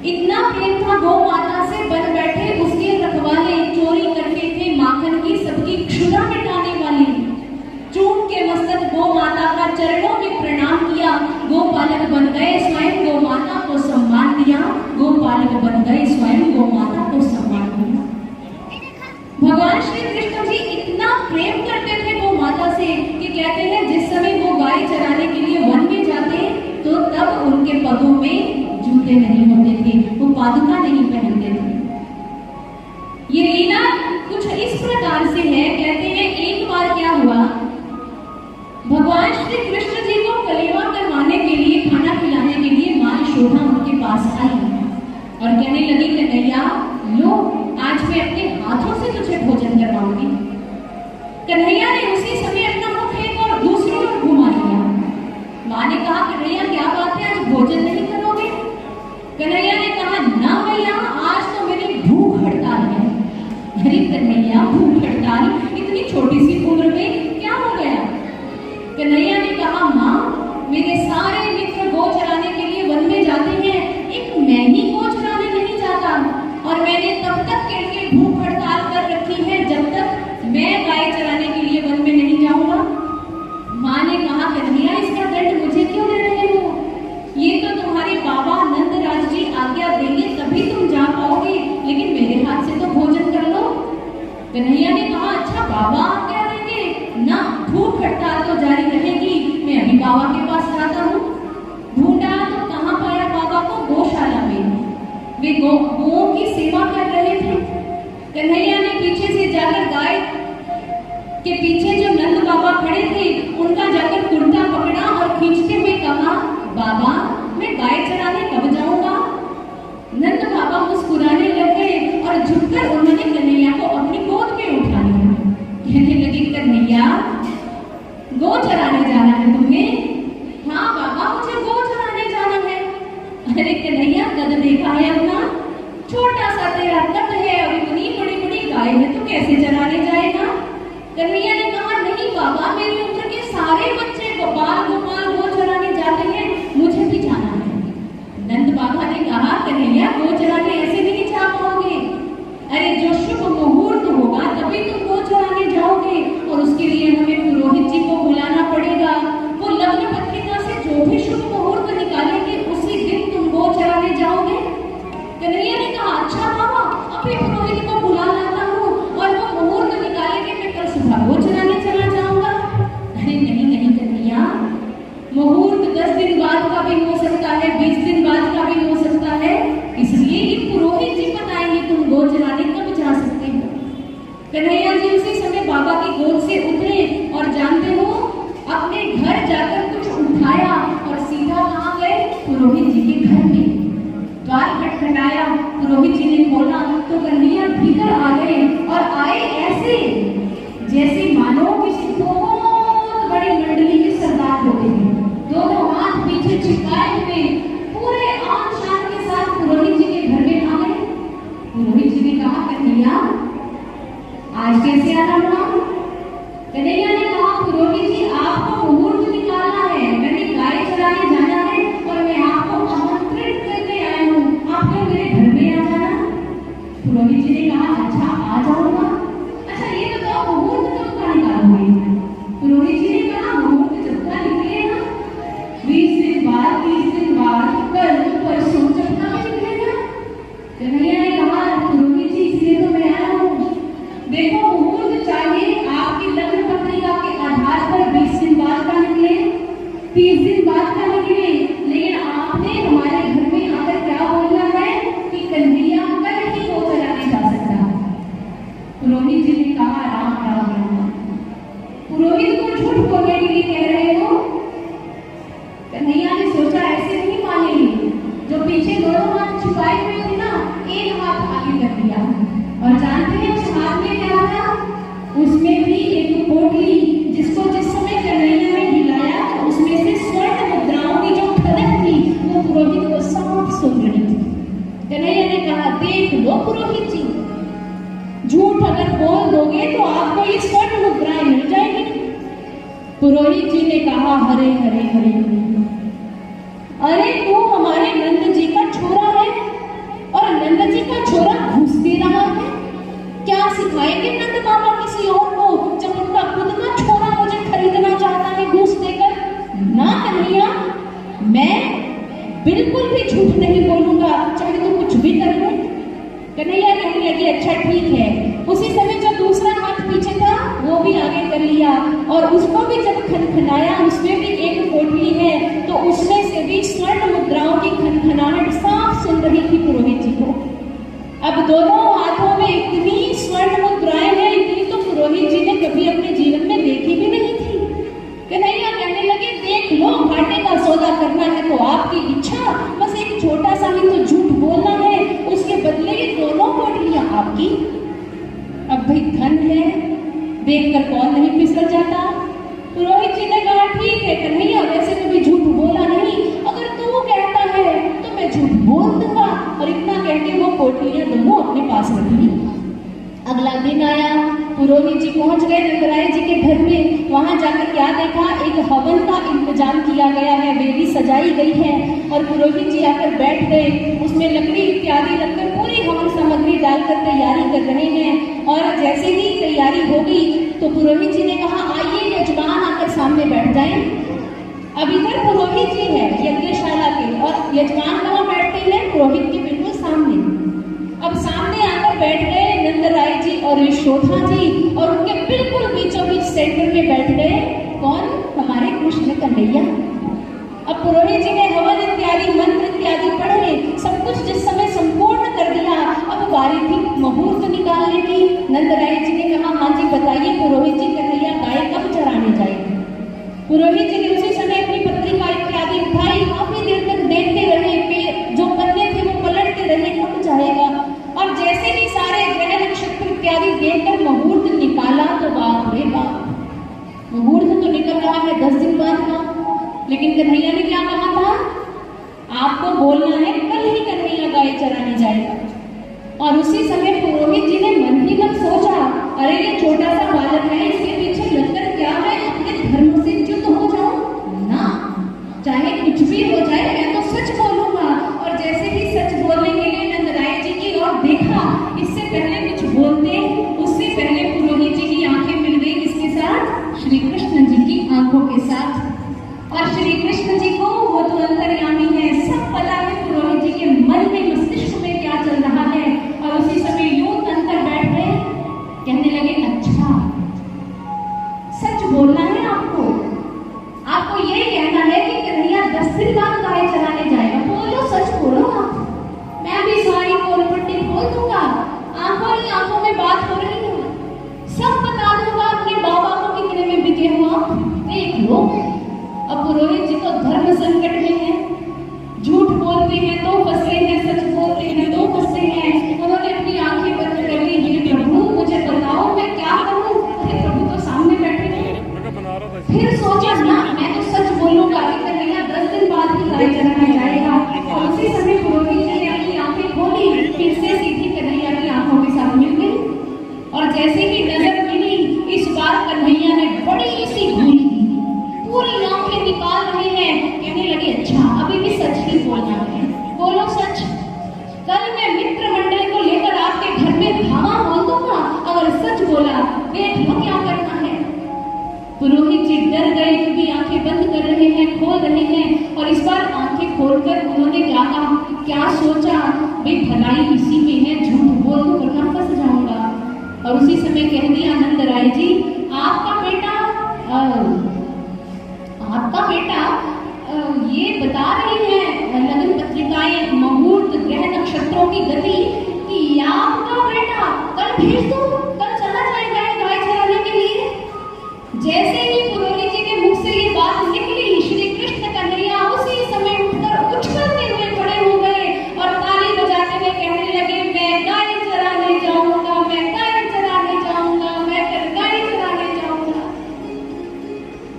इतना प्रेम था गौ माता से, बन बैठे उसके रखवाले, चोरी करते थे माखन की सबकी क्षुधा मिटाने वाले। चूम के मस्तक गौ माता का चरणों में प्रणाम किया, गो पालक बन गए, स्वयं गौ माता को सम्मान दिया, गो पालक बन गए, स्वयं गौ माता को सम्मान दिया। भगवान श्री कृष्ण जी इतना प्रेम करते थे गौ माता से कि कहते हैं जिस समय वो गाय चराने के लिए वन में जाते तो तब उनके पगों में जूते नहीं होते थे, वो पादुका नहीं पहनते थे। ये लीला कुछ इस प्रकार से है, कहते हैं एक बार क्या हुआ, भगवान श्री कृष्ण जी को कलेवा करवाने के लिए, खाना खिलाने के लिए मां यशोदा उनके पास आई और कहने लगी कन्हैया लो आज मैं अपने हाथों से तुझे भोजन करवाऊंगी। कन्हैया ने उसी समय अपना मुख एक और दूसरी ओर घुमा लिया। मां ने कहा कन्हैया क्या बात है, आज भोजन नहीं करोगे? कन्हैया ने कहा ना भैया, आज तो मेरी भूख हड़ताल है। अरे कन्हैया भूख हड़ताल, इतनी छोटी सी उम्र में क्या हो गया? कन्हैया ने कहा माँ मेरे सारे मित्र गौ चराने के लिए वन में जाते हैं, एक मैं ही गौ चराने नहीं जाता और मैंने तब तक के लिए भूख हड़ताल कर रखी है जब तक मैं गाय चराने के लिए वन में नहीं जाऊंगा। माँ ने कहा कन्हैया इसका दंड मुझे क्यों दे रहे हो? ये तो तुम्हारे बाबा नंदराज जी आज्ञा देंगे तभी तुम जा पाओगे, लेकिन मेरे हाथ से तो भोजन कर लो। कन्हैया ने कहा अच्छा बाबा आज्ञा देंगे ना, भूख हड़ताल तो जारी रहेगी, मैं अभी बाबा के पास जाता हूँ। ढूंढा तो कहाँ पाया बाबा को? गौशाला में। वे गौओं की सेवा कर रहे थे। कन्हैया ने पीछे से जाकर गाय के पीछे जो नंद बाबा खड़े थे उनका जाकर कुर्ता पकड़ा और खींचते हुए कहा बाबा मैं गाय चराने कब जाऊंगा? नंद बाबा मुस्कुराने लगे और झुककर उन्होंने कन्हैया को अपनी गोद में उठा लिया। कहने लगी कन्हैया गौ चराने जाना है तुम्हें? हाँ बाबा मुझे गौ चराने जाना है। अरे कन्हैया कद देखा है अपना, छोटा सा तेरा कद है और इतनी बड़ी बड़ी गाय है तो कैसे चराने जाएगा? कन्हैया ने कहा नहीं बाबा मेरी उम्र के सारे बच्चे गोपाल गोपाल गौ चराने जाते हैं, मुझे भी जाना है। नंद बाबा ने कहा कन्हैया गौ चराने ऐसे नहीं जा पाओगे, अरे जो शुभ मुहूर्त होगा तभी तुम गौ चराने जाओगे और उसके लिए हमें पुरोहित जी को बुलाना पड़ेगा। वो लग्न पत्रिका से जो भी शुभ मुहूर्त निकालेंगे उसी दिन तुम गौ चराने जाओगे। कन्हैया ने कहा अच्छा बाबा अभी पुरोहित को बुला लाता हूँ और वो मुहूर्त निकालेंगे, मैं कल सुबह गौ चराने चला जाऊंगा। अरे नहीं नहीं कन्हैया, मुहूर्त 10 दिन बाद का भी हो सकता है, 20 दिन बाद का भी हो सकता है, इसलिए ये पुरोहित जी बताएंगे तुम गौ चराने कब जा सकते हो। कन्हैया जी उसी समय बाबा की गोद से उतरे और जानते हो अपने घर जाकर कुछ उठाया और सीधा कहाँ गए? पुरोहित जी के घर में। द्वार खटखटाया, पुरोहित जी ने खोला तो कन्हैया भीतर आ गए और आए ऐसे जैसे मानो किसी बहुत बड़ी मंडली के सरदार होते हैं, दोनों हाथ पीछे चिपकाए हुए पूरे आन शान के साथ पुरोहित जी के घर में आ गए। पुरोहित जी ने कहा कन्हैया आज कैसे आना हुआ? कन्हैया ने कहा पुरोहित जी आपको मुहूर्त निकालना है, मैंने गाय चराने जाना है और मैं आपको आमंत्रित करके आया हूँ, आप क्यों मेरे घर में आ जाना। पुरोहित जी ने कहा अच्छा आ जाऊंगा। अच्छा ये बताओ मुहूर्त कब का निकालोगे। पुरोहित जी ने कहा मुहूर्त जब का निकलेगा 20 दिन बाद 30 दिन बाद कल परसों जब का निकलेगा। कन्हैया ने कहा पुरोहित जी इसलिए तो मैं आया हूँ, देखो मुहूर्त चाहिए आपकी लग्न पत्रिका के आधार पर 20 दिन बाद का निकले 30 दिन बाद का निकले, लेकिन आपने हमारे घर में आकर क्या बोलना है कि कन्हैया कल ही वो चलाने जा सकता है। पुरोहित जी ने कहा राम राम राम, पुरोहित को झूठ बोलने के लिए कह रहे हो। कन्हैया ने सोचा ऐसे नहीं मानेंगे, जो पीछे दोनों हाथ छुपाए हुए थे ना एक हाथ आगे कर दिया और जानते हैं उस हाथ में क्या था, उसमें भी एक पोटली जिसको जिस समय कन्हैया ने हिलाया तो उसमें से स्वर्ण मुद्राओं की जो खनक थी वो पुरोहित को साफ सुन रही थी। कन्हैया ने कहा देख लो पुरोहित जी, झूठ अगर बोल दोगे तो आपको ये स्वर्ण मुद्राएं मिल जाएगी। पुरोहित जी ने कहा हरे हरे हरे अरे तू हमारे नंद जी का छोरा है और नंद जी का छोरा घूस दे रहा है, क्या सिखाएंगे नंद बाबा किसी और को जब उनका खुद का छोरा मुझे खरीदना चाहता है घूस देकर। ना कन्हैया मैं बिल्कुल भी झूठ नहीं बोलूंगा, चाहे तू कुछ भी कर ले। कन्हैया कहने लगी अच्छा ठीक है। उसी समय जो दूसरा हाथ पीछे था वो भी आगे कर लिया और उसको भी जब खनखनाया उसमें भी एक पोटली है तो उसमें से भी स्वर्ण मुद्राओं की खनखनाहट साफ सुन रही थी पुरोहित जी को। अब दोनों हाथों में इतनी स्वर्ण मुद्राएं हैं, इतनी तो पुरोहित जी ने कभी अपने जीवन में देखी भी नहीं थी। कन्हैया कहने लगे देख लो घाटे का सौदा करना है तो आपकी इच्छा, बस एक छोटा सा ही तो झूठ बोलना है, उसके बदले ये दोनों पोटलियां आपकी। अब भाई धन है देखकर कौन नहीं फिसल जाता। पुरोहित जी ने कहा ठीक है कन्हैया वैसे कभी झूठ बोला नहीं, अगर तू कहता है तो मैं झूठ बोल दूंगा। और इतना कहकर वो पोटलियां दोनों अपने पास रख ली। अगला दिन आया, पुरोहित जी पहुंच गए नंदराय जी के घर में। वहां जाकर क्या देखा, एक हवन का इंतजाम किया गया है, वेदी सजाई गई है और पुरोहित जी आकर बैठ गए। उसमें लकड़ी इत्यादि रखकर पूरी हवन सामग्री डालकर तैयारी कर रहे हैं। और जैसे ही तैयारी होगी तो पुरोहित जी ने कहा आइए यजमान आकर सामने बैठ जाएं। अब इधर पुरोहित जी है यज्ञशाला के और यजमान कहाँ बैठते हैं, पुरोहित के बिल्कुल सामने। अब सामने आकर बैठ गए नंदराय जी और यशोदा जी और उनके बिल्कुल बीचों बीच सेंटर में बैठ गए कौन, हमारे कृष्ण कन्हैया। अब पुरोहित जी ने हवन इत्यादि मंत्र इत्यादि पढ़े, सब कुछ जिस समय संपूर्ण कर दिया। अब बारी थी मुहूर्त निकालने की। नंदराय जी ने कहा हाँ जी बताइए पुरोहित जी कन्हैया गाय कब चराने जाएगी। पुरोहित जी ने उसी समय अपनी पत्रिका इत्यादि उठाई, काफी देर तक देखते रहे, जो पन्ने थे वो पलटते रहे कब जाएगा। और जैसे ही सारे ग्रह नक्षत्र इत्यादि देखकर मुहूर्त निकाला तो बाप रे बाप, मुहूर्त तो निकल रहा है 10 दिन बाद का, लेकिन कन्हैया ने क्या कहा था, आपको बोलना है कल ही कन्हैया गाय चराने जाएगा। और उसी समय पुरोहित जी ने मन ही मन सोचा अरे ये छोटा सा बालक है, इसके पीछे लगकर क्या मैं अपने धर्म से च्युत हो जाऊं ना, चाहे कुछ भी हो जाए मैं तो सच बोलूंगा। और जैसे ही सच बोलने के लिए नंदराय जी की ओर देखा, इससे पहले कुछ बोलते उससे पहले पुरोहित जी की आंखें मिल गई किसके साथ, श्री कृष्ण जी की आंखों के साथ। और श्री कृष्ण जी को वो तो अंतर्यामी है, सब पता है पुरोहित जी के मन में मस्तिष्क में क्या चल रहा है। और उसी समय यूं अंतर बैठ गए, कहने लगे अच्छा सच बोलना है आपको, आपको ये कहना है कि कन्हैया 10 दिन बाद गाय चराने जाएगा, बोलो सच बोलो आप, मैं भी सारी कोल पट्टी खोल दूंगा, आंखों ही आंखों में बात हो रही है, सब बता दूंगा अपने बाबा को कितने में बिके हुआ, देख लो। अब पुरोहित जी तो धर्म संकट में है, झूठ बोलते हैं तो फंसते हैं, सच बोलते हैं तो फंसते हैं। उन्होंने अपनी आंखें बंद कर ली, हे प्रभु मुझे बताओ मैं क्या करूं। अरे प्रभु तो सामने बैठे हैं। फिर सोचा ना मैं तो सच बोलूंगा कि कन्हैया 10 दिन बाद ही गाय चराने जाएगा। और उसी समय पुरोहित जी ने अपनी आंखें खोली, फिर से सीधी कन्हैया की आंखों के साथ मिल गई। और जैसे ही नजर मिली, इस बार कन्हैया ने जी डर गए क्योंकि आंखें बंद कर रहे हैं, खोल रहे हैं, और इस बार आंखें खोलकर उन्होंने क्या कहा, क्या सोचा, भाई भलाई इसी में है, झूठ बोल तो वरना फंस जाऊंगा। और उसी समय कह दिया नंद राय जी, आपका बेटा ये बता रही है लगन पत्रिकाएं, मुहूर्त, ग्रह, नक्षत्रों की गति कि आपका बेटा कल भेज दो, कल चला जाएगा गाय चराने के लिए। जैसे ही पुरोहित जी के मुख से ये बात निकली, श्री कृष्ण कन्हैया उसी समय उठकर उछलते हुए खड़े हो गए और ताली बजाते हुए कहने लगे, मैं गाय चराने जाऊंगा, मैं गाय चराने जाऊंगा, मैं कल गाय चराने जाऊंगा।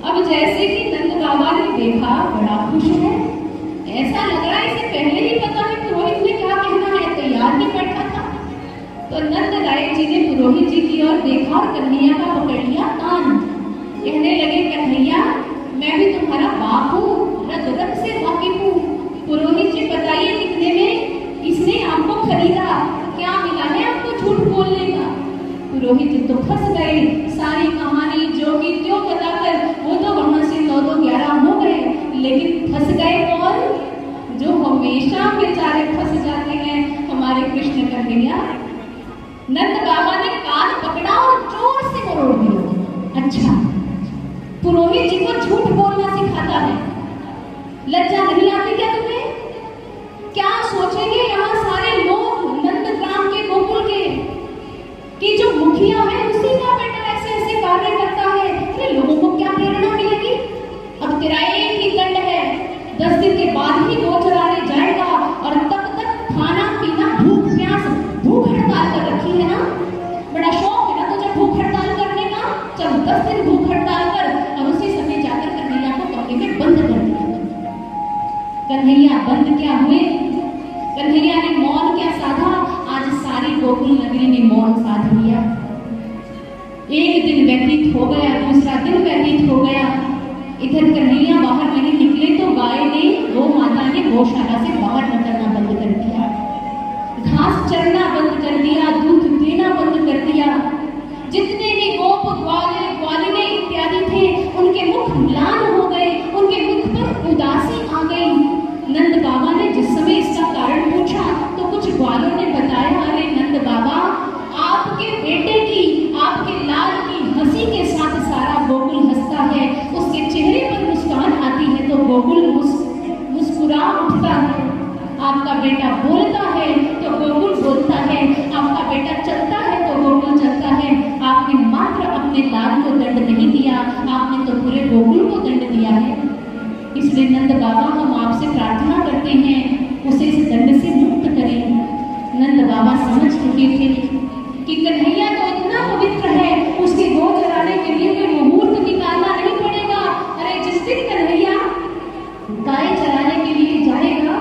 अब जैसे कि नंद बाबा ने देखा, बड़ा खुश है, ऐसा लग रहा है इसे पहले ही पता है पुरोहित ने क्या कहना है, तैयार नहीं बैठा था। तो नंद राय जी ने पुरोहित जी की ओर देखा और कन्हैया का पकड़ लिया कान। कहने लगे, कन्हैया मैं भी तुम्हारा बाप हूँ, रग रग से वाकिफ हूँ। पुरोहित जी बताइए कितने में इसने आपको खरीदा, क्या मिला है आपको झूठ बोलने का। पुरोहित जी तो फंस गए, सारी कहानी जो की त्यों बताकर वो तो वहां से 9-11 हो गए, लेकिन फंस गए कौन, जो हमेशा बेचारे फंस जाते हैं, हमारे कृष्ण कन्हैया। नंद बाबा ने कान पकड़ा और जोर से मरोड़ दिया। अच्छा, पुरोहित जी को झूठ बोलना सिखाता है, लज्जा नहीं आती क्या तुम्हें? क्या सोचेंगे यहाँ सारे लोग नंदग्राम के, गोकुल के, कि जो मुखिया है उसी का बेटा ऐसे ऐसे कार्य करता है। अरे लोगों को क्या प्रेरणा मिलेगी? अब तेरा एक ही दंड है, 10 दिन के बाद ही गो चराने जाएगा, और तब तक खाना पीना, भूख प्यास, भूख हड़ताल कर रखी है ना, बड़ा शौक है ना तुझे भूख हड़ताल करने का, चल 10 दिन भूख हड़ताल कर। और उसी समय जाकर कन्हैया को कमरे में बंद कर दिया। कन्हैया बंद क्या हुए, कन्हैया ने मौन क्या साधा, आज सारी गोकुल नगरी ने मौन साध लिया। एक दिन व्यतीत हो गया, दूसरा दिन व्यतीत हो गया, इधर कन्हैया बाहर नहीं निकले तो गाय ने, गौ माता ने गौशाला से बाहर निकलना बंद कर दिया, घास चरना बंद कर दिया, दूध देना बंद कर दिया। जितने भी गोप, ग्वालिने इत्यादि थे, उनके मुख म्लान हो गए, उनके मुख पर उदासी आ गई। नंद बाबा ने जिस समय इसका कारण पूछा तो कुछ ग्वालों ने बताया, अरे नंद बाबा, आपके बेटे की, आपके लाल की हंसी के साथ सारा गोकुल हंसता है, उसके चेहरे पर मुस्कान आती है तो गोकुल मुस्कुरा उठता है। आपका बेटा बोलता है तो गोकुल बोलता है, आपका बेटा चलता है तो गोकुल चलता है। आपने मात्र अपने लाल को दंड नहीं दिया, आपने तो पूरे गोकुल को दंड दिया है। इसलिए नंद बाबा हम आपसे प्रार्थना करते हैं, उसे इस दंड से मुक्त करें। नंद बाबा समझ चुके थे कि कन्हैया तो इतना पवित्र है, उसके गो चराने के लिए कोई मुहूर्त निकालना नहीं पड़ेगा। अरे जिस दिन कन्हैया गाय चराने के लिए जाएगा,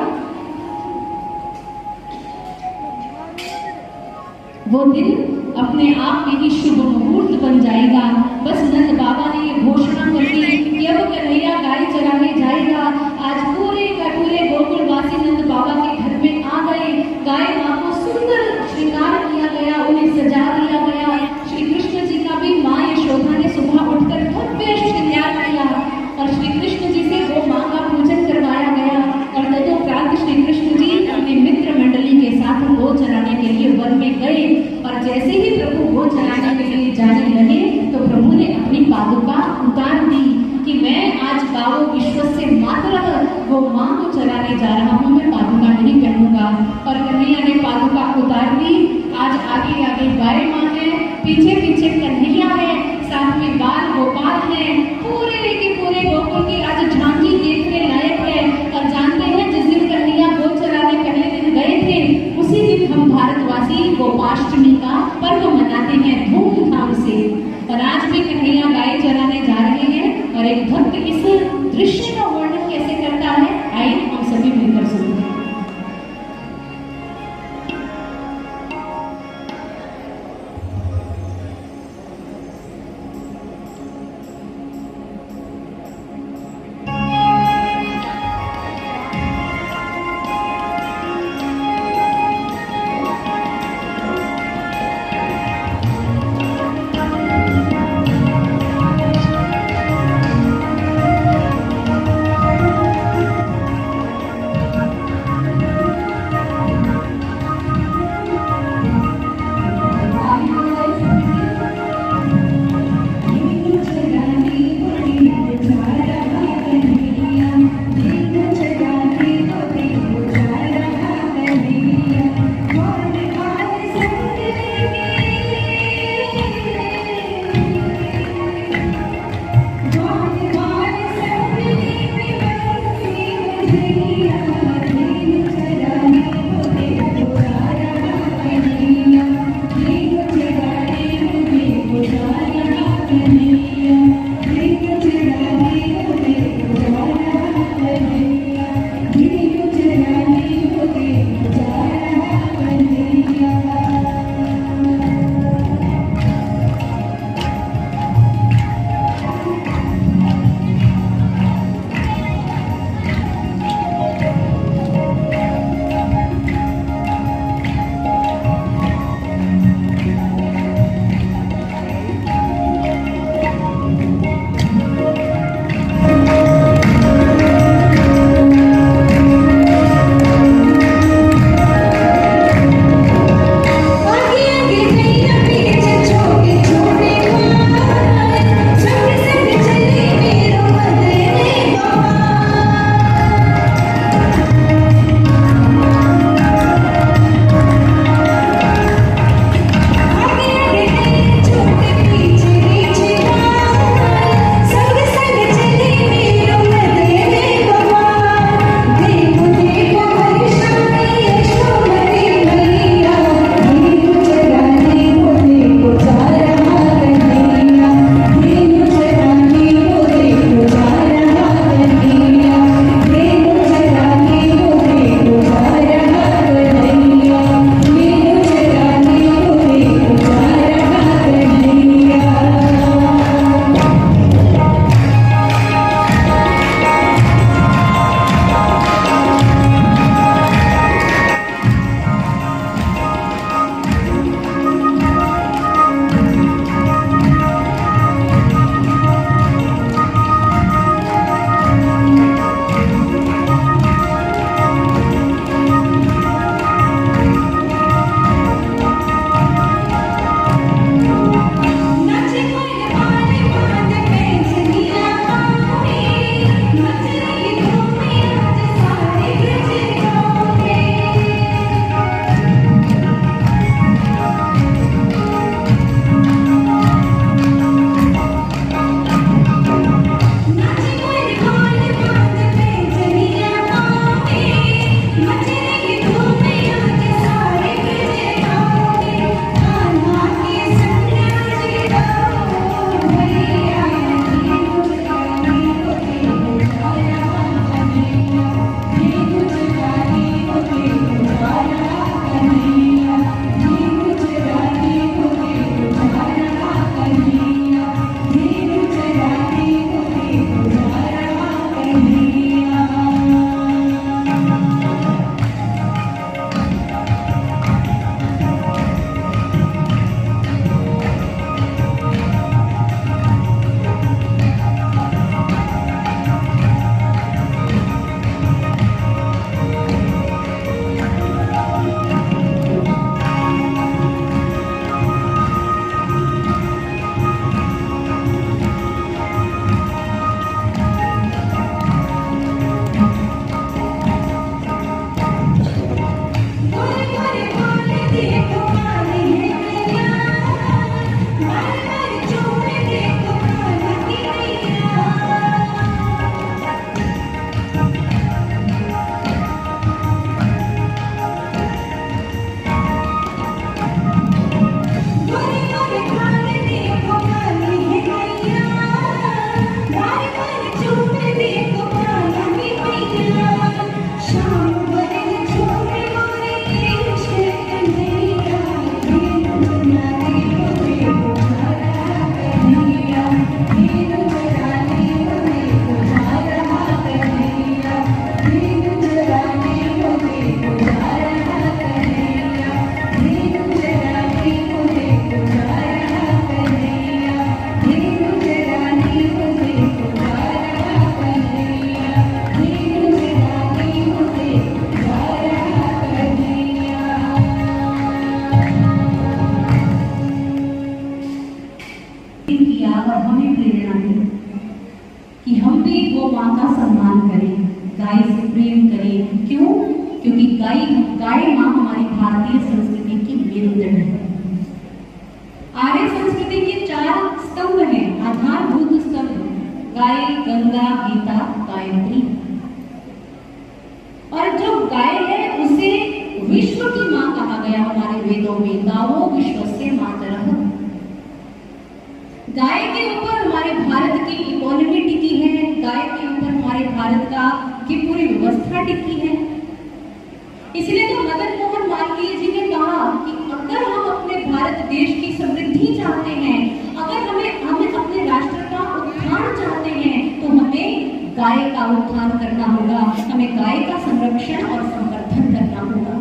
वो दिन अपने आप में ही शुभ मुहूर्त बन जाएगा। बस नंद बाबा ने ये घोषणा कर दी कि अब कन्हैया गाय चराने जाएगा। आज पूरे का पूरे गोकुलवासी नंद बाबा के घर में आ गए। गाय माँ को सुंदर श्रृंगार किया गया, उन्हें सजा दिया गया। श्री कृष्ण जी का भी माँ यशोदा ने सुबह उठकर भव्य श्रृंगार किया और श्री कृष्ण जी से गो माँ का पूजन करवाया गया। और तदुपरांत श्री कृष्ण जी अपने मित्र मंडली के साथ गो चराने के लिए वन में गए। और जैसे ही प्रभु गो चराने के लिए जाने लगे तो प्रभु ने अपनी पादुका उतार दी कि मैं आज गावो विश्व से मात्र वो माँ को चराने जा रहा हूँ, मैं पादुका नहीं पहनूंगा। और कन्हैया ने पादुका उतार दी। आज आगे आगे गाय माँ है, पीछे पीछे कन्हैया है, साथ में बाल गोपाल है। पूरे के पूरे गोकुल की आज झांकी देखने लायक है। और जानते हैं जिस दिन कन्हैया गो चराने पहले दिन गए थे, उसी दिन हम भारतवासी गोपाष्टमी का पर्व मनाते हैं धूमधाम से। और आज भी कन्हैया गाय चराने जा रहे हैं और एक भक्त इस दृश्य का वर्णन कैसे करता है, आइए हम सभी मिलकर सुनते हैं। और हमें प्रेरणा दी कि हम भी गौ माँ का सम्मान करें, गाय से प्रेम करें। क्यों? क्योंकि गाय माँ हमारी भारतीय संस्कृति की मेरुदंड है। आर्य संस्कृति के 4 स्तंभ हैं, आधारभूत स्तंभ, गाय, गंगा, गीता, गायत्री। और जो गाय है उसे विश्व की माँ कहा गया हमारे वेदों में, गावो विश्वस्य मातरः। गाय के ऊपर हमारे भारत की इकोनॉमी टिकी है, गाय के ऊपर हमारे भारत की पूरी व्यवस्था टिकी है। इसलिए तो मदन मोहन मालवीय जी ने कहा कि अगर हम अपने भारत देश की समृद्धि चाहते हैं, अगर हमें अपने राष्ट्र का उत्थान चाहते हैं, तो हमें गाय का उत्थान करना होगा, हमें गाय का संरक्षण और संवर्धन करना होगा।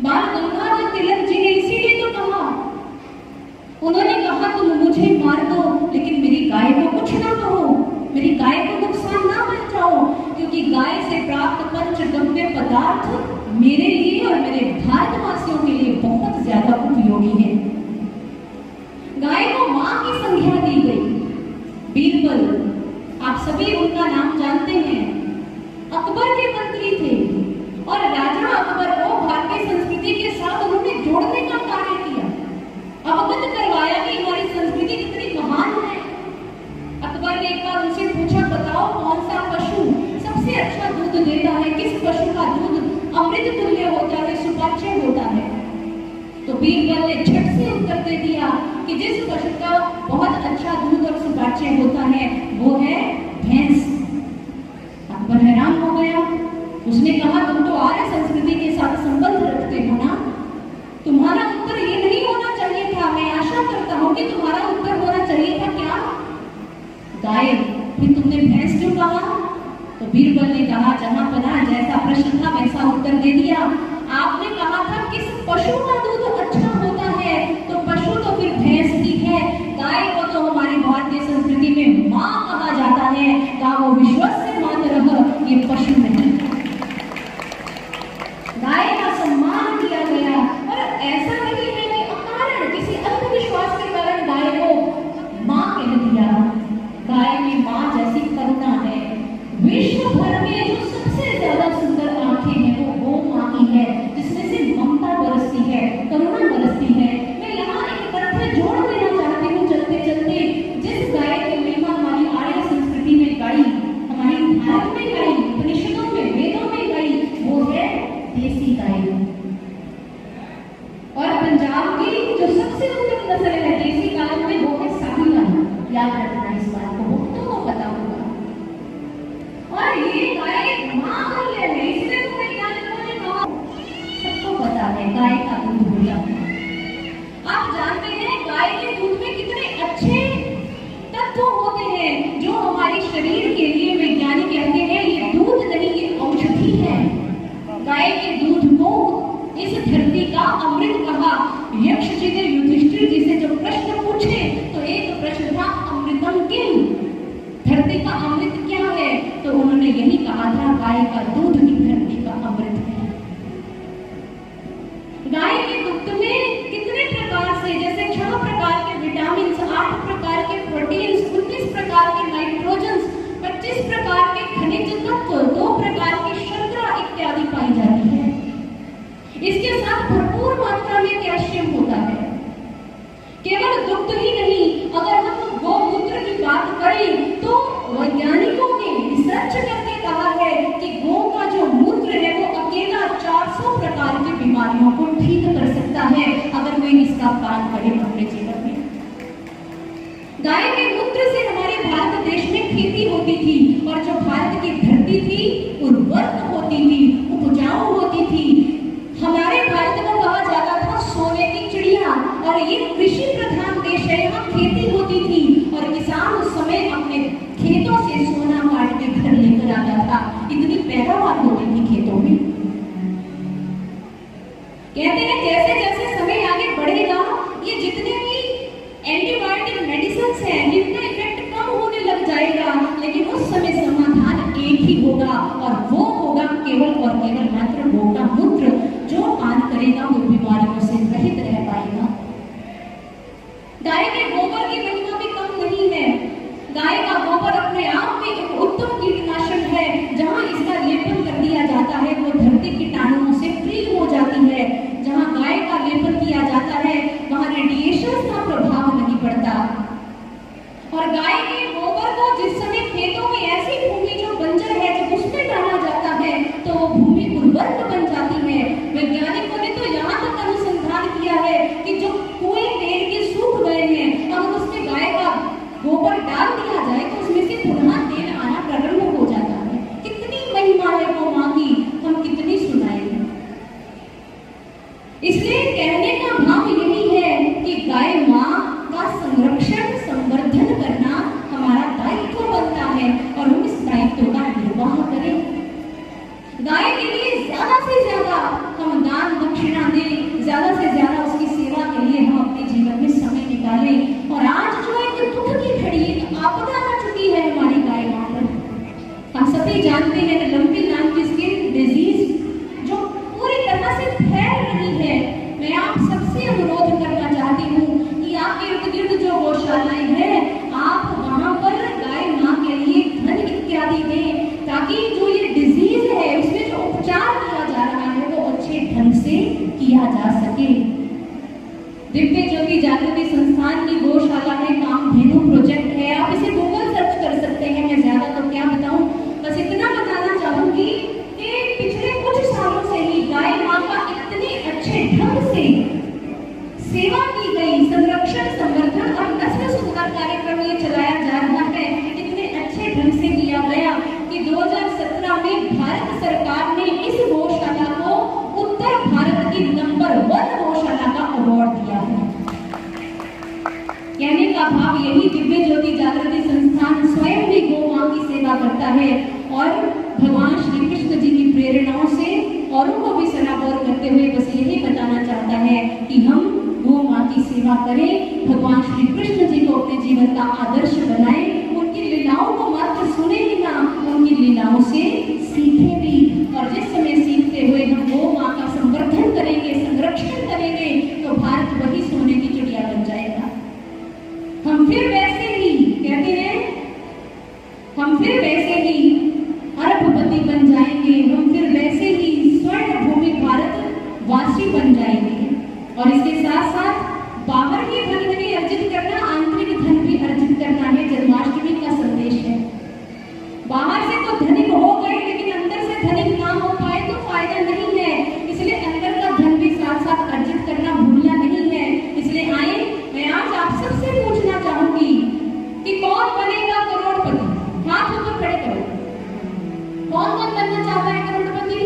बाल गंगाधर तिलक जी ने इसीलिए तो कहा, उन्होंने कहा तुम मुझे मार दो लेकिन मेरी गाय को कुछ ना कहो, मेरी गाय को नुकसान ना पहुंचाओ, क्योंकि गाय से प्राप्त पंचगव्य पदार्थ मेरे लिए और मेरे भारतवासियों के लिए बहुत ज्यादा उपयोगी है। गाय को मां की संज्ञा दी गई। बीरबल, आप सभी उनका नाम जानते हैं, अकबर के मंत्री थे और राजा अकबर को भारतीय संस्कृति के साथ उन्होंने जोड़ने का कार्य किया, अवगत करवाया कि हमारी संस्कृति कितनी महान है। अकबर ने एक बार उनसे पूछा, बताओ कौन सा पशु सबसे अच्छा दूध देता है, किस पशु का दूध अमृत तुल्य होता है, सुपाच्य होता है? तो बीरबल ने झट से उत्तर दे दिया कि जिस पशु का बहुत अच्छा दूध और सुपाच्य होता है वो है भैंस। अकबर हैरान हो गया, उसने कहा तुम तो आर्य संस्कृति के साथ संबंध रखते हो ना, तुम्हारा उत्तर ये नहीं होना चाहिए था। मैं आशा करता हूँ कि तुम्हारा उत्तर होना चाहिए था क्या, गाय, फिर तुमने भैंस क्यों कहा? तो बीरबल ने कहा, जहां पना जैसा प्रश्न था वैसा उत्तर दे दिया। आपने कहा था किस पशु का दूध अच्छा होता है, तो पशु तो फिर भैंस की है, गाय को तो हमारी भारतीय संस्कृति में मां कहा जाता है, गावो विश्वस्य मातरः, ये पशु नहीं। गाय का सम्मान किया गया और ऐसा नहीं है कि अकारण किसी अंधविश्वास के कारण गाय को मां कह दिया। गाय में मां जैसी करुणा है। विश्व भर में जो सबसे ज्यादा सुंदर आंखें हैं वो गौ मां की है, जिसमें से ममता बरसती है, करुणा बरसती है। मैं यहाँ एक तथ्य जोड़ देना चाहती हूँ चलते चलते, जिस गाय की महिमा हमारी आर्य संस्कृति में गाई, हमारी भारत में गाई, उपनिषदों में, वेदों में गाई, वो है देसी गाय। और पंजाब की जो सबसे उत्तम नस्ल है देसी गाय में वो है साहिवाल। याद रखना इस बात को, बहुतों को पता होगा। और ये गाय मां मूल्य है, इसलिए तो वैज्ञानिकों ने कहा, सबको पता है गाय का दूध होता है। आप जानते हैं गाय के दूध में कितने अच्छे तत्व होते हैं जो हमारे शरीर के लिए वैज्ञानिक कहते हैं ये दूध नहीं, ये औषधि है। गाय के दूध को इस धरती का अमृत कहा। यक्ष जी ने युधिष्ठिर जी से जब प्रश्न पूछे तो एक प्रश्न था, अमृतम किम, धरती का अमृत क्या है? तो उन्होंने यही कहा था, गाय का दूध ही धरती का अमृत है। गाय के दूध में कितने प्रकार से, जैसे 6 प्रकार के विटामिन, 8 प्रकार के प्रोटीन, 19 प्रकार के नाइट्रोजन, 25 प्रकार के खनिज तत्व, 2 प्रकार की शर्करा इत्यादि पाई जाती है। इसके साथ भरपूर मात्रा में कैल्शियम होता है। केवल दुग्ध ही नहीं, अगर हम गौमूत्र की बात करें तो वैज्ञानिकों ने रिसर्च करके कहा है कि गौ का जो मूत्र है वो अकेला 400 प्रकार की बीमारियों को ठीक कर सकता है अगर कोई इसका पान करे अपने जीवन में। गाय के मूत्र से हमारे भारत देश में खेती होती थी और जो भारत की धरती थी उर्वर होती थी, उपजाऊ होती थी। हमारे भारत को कहा जाता था सोने की चिड़िया, और ये कृषि प्रधान देश है, यहाँ खेती होती थी और किसान उस समय अपने खेतों से सोना काट के घर लेकर आता था। इतनी पैदावार होती थी खेतों में। कहते हैं जैसे जैसे समय आगे बढ़ेगा ये जितने भी एंटीबायोटिक मेडिसिन हैं इनका इफेक्ट कम होने लग जाएगा, लेकिन उस समय समाधान एक ही होगा और वो होगा केवल और केवल मात्र गौ का मूत्र। जो पान करेगा वो बीमारियों से रहित रह पाएगा। गाय के गोबर की महिमा भी दिव्य ज्योति जागृति संस्थान की गौशाला है, कामधेनु प्रोजेक्ट है। आप इसे गूगल सर्च कर सकते हैं। मैं ज्यादा तो क्या बताऊं, बस इतना बताना चाहूंगी कि पिछले कुछ सालों से ही गाय माँ का इतने अच्छे ढंग से सेवा की गई, संरक्षण, संवर्धन और नस्ल सुधार कार्यक्रम ये चलाया जा रहा है। इतने अच्छे ढंग से किया गया कि 2017 में भारत सरकार ने इस गौशाला को उत्तर भारत की नंबर 1 गौशाला का अवार्ड दिया है। कहने का भाव यही, दिव्य ज्योति जागृति संस्थान स्वयं भी गौ मां की सेवा करता है और भगवान श्री कृष्ण जी की प्रेरणाओं से औरों को भी सराबोर करते हुए बस यही बताना चाहता है कि हम गौ मां की सेवा करें, भगवान श्री कृष्ण जी को अपने जीवन का आदर्श बनाएं, उनकी लीलाओं को मात्र सुने ही ना, उनकी लीलाओं से सीखें भी। और जिस समय सीखते हुए हम गौ मां का संवर्धन करेंगे, संरक्षण करेंगे, तो भारत वही सोने की चिड़िया बन जाएगा। हम फिर वैसे ही कहते हैं, हम फिर वैसे ही अरबपति बन जाएंगे, हम फिर वैसे ही स्वर्ण भूमि भारत वासी बन जाएंगे। और इसके साथ साथ बाहर ही धन नहीं अर्जित करना, आंतरिक धन भी अर्जित करना है, जन्माष्टमी का संदेश है। बाहर से तो धनिक हो गए, लेकिन अंदर से धनिक ना हो पाए तो फायदा नहीं है। इसलिए अंदर का धन भी साथ साथ अर्जित करना भूलना नहीं है। इसलिए आए, मैं आज आप सबसे पूछना चाहूंगी कि कौन बनेगा करोड़पति? हाथ ऊपर खड़े करो। कौन कौन बनना चाहता है करोड़पति?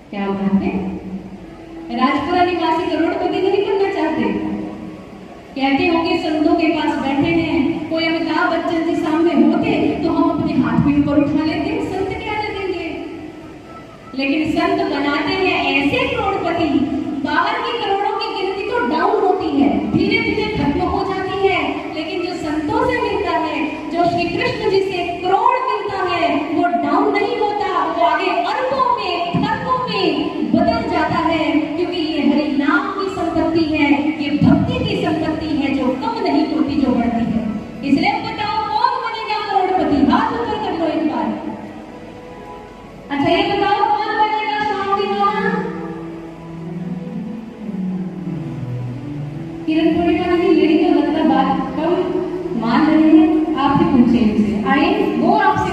क्या बात है, राजपुरा निवासी करोड़पति नहीं बनना चाहते? कहते होंगे संतों के पास बैठे हैं, कोई अमिताभ बच्चन जी सामने होते तो हम अपने हाथ भी ऊपर उठा लेते, संत क्या देंगे। लेकिन संत बनाते हैं ऐसे करोड़पति, बाहर की करोड़ों की गिनती तो डाउन होती है, धीरे धीरे खत्म हो जाती है, लेकिन जो संतों से मिलता है, जो श्री कृष्ण जी से करोड़ मिलता है, वो डाउन नहीं होता, वो आगे अरबों में, खरबों में बदल जाता है। क्योंकि ये हरि नाम की संपत्ति है, ये भक्ति की संपत्ति है, जो कम नहीं होती, जो बढ़ती है। इसलिए बताओ कौन बनेगा करोड़पति? हाथ ऊपर कर लो एक बार। अच्छा ये बताओ कौन बनेगा स्वामी वाला? किरण पूर्णिमा की लेडी तो लगता बात कम मान रहे हैं, आप ही पूछे इनसे। आए, वो आपसे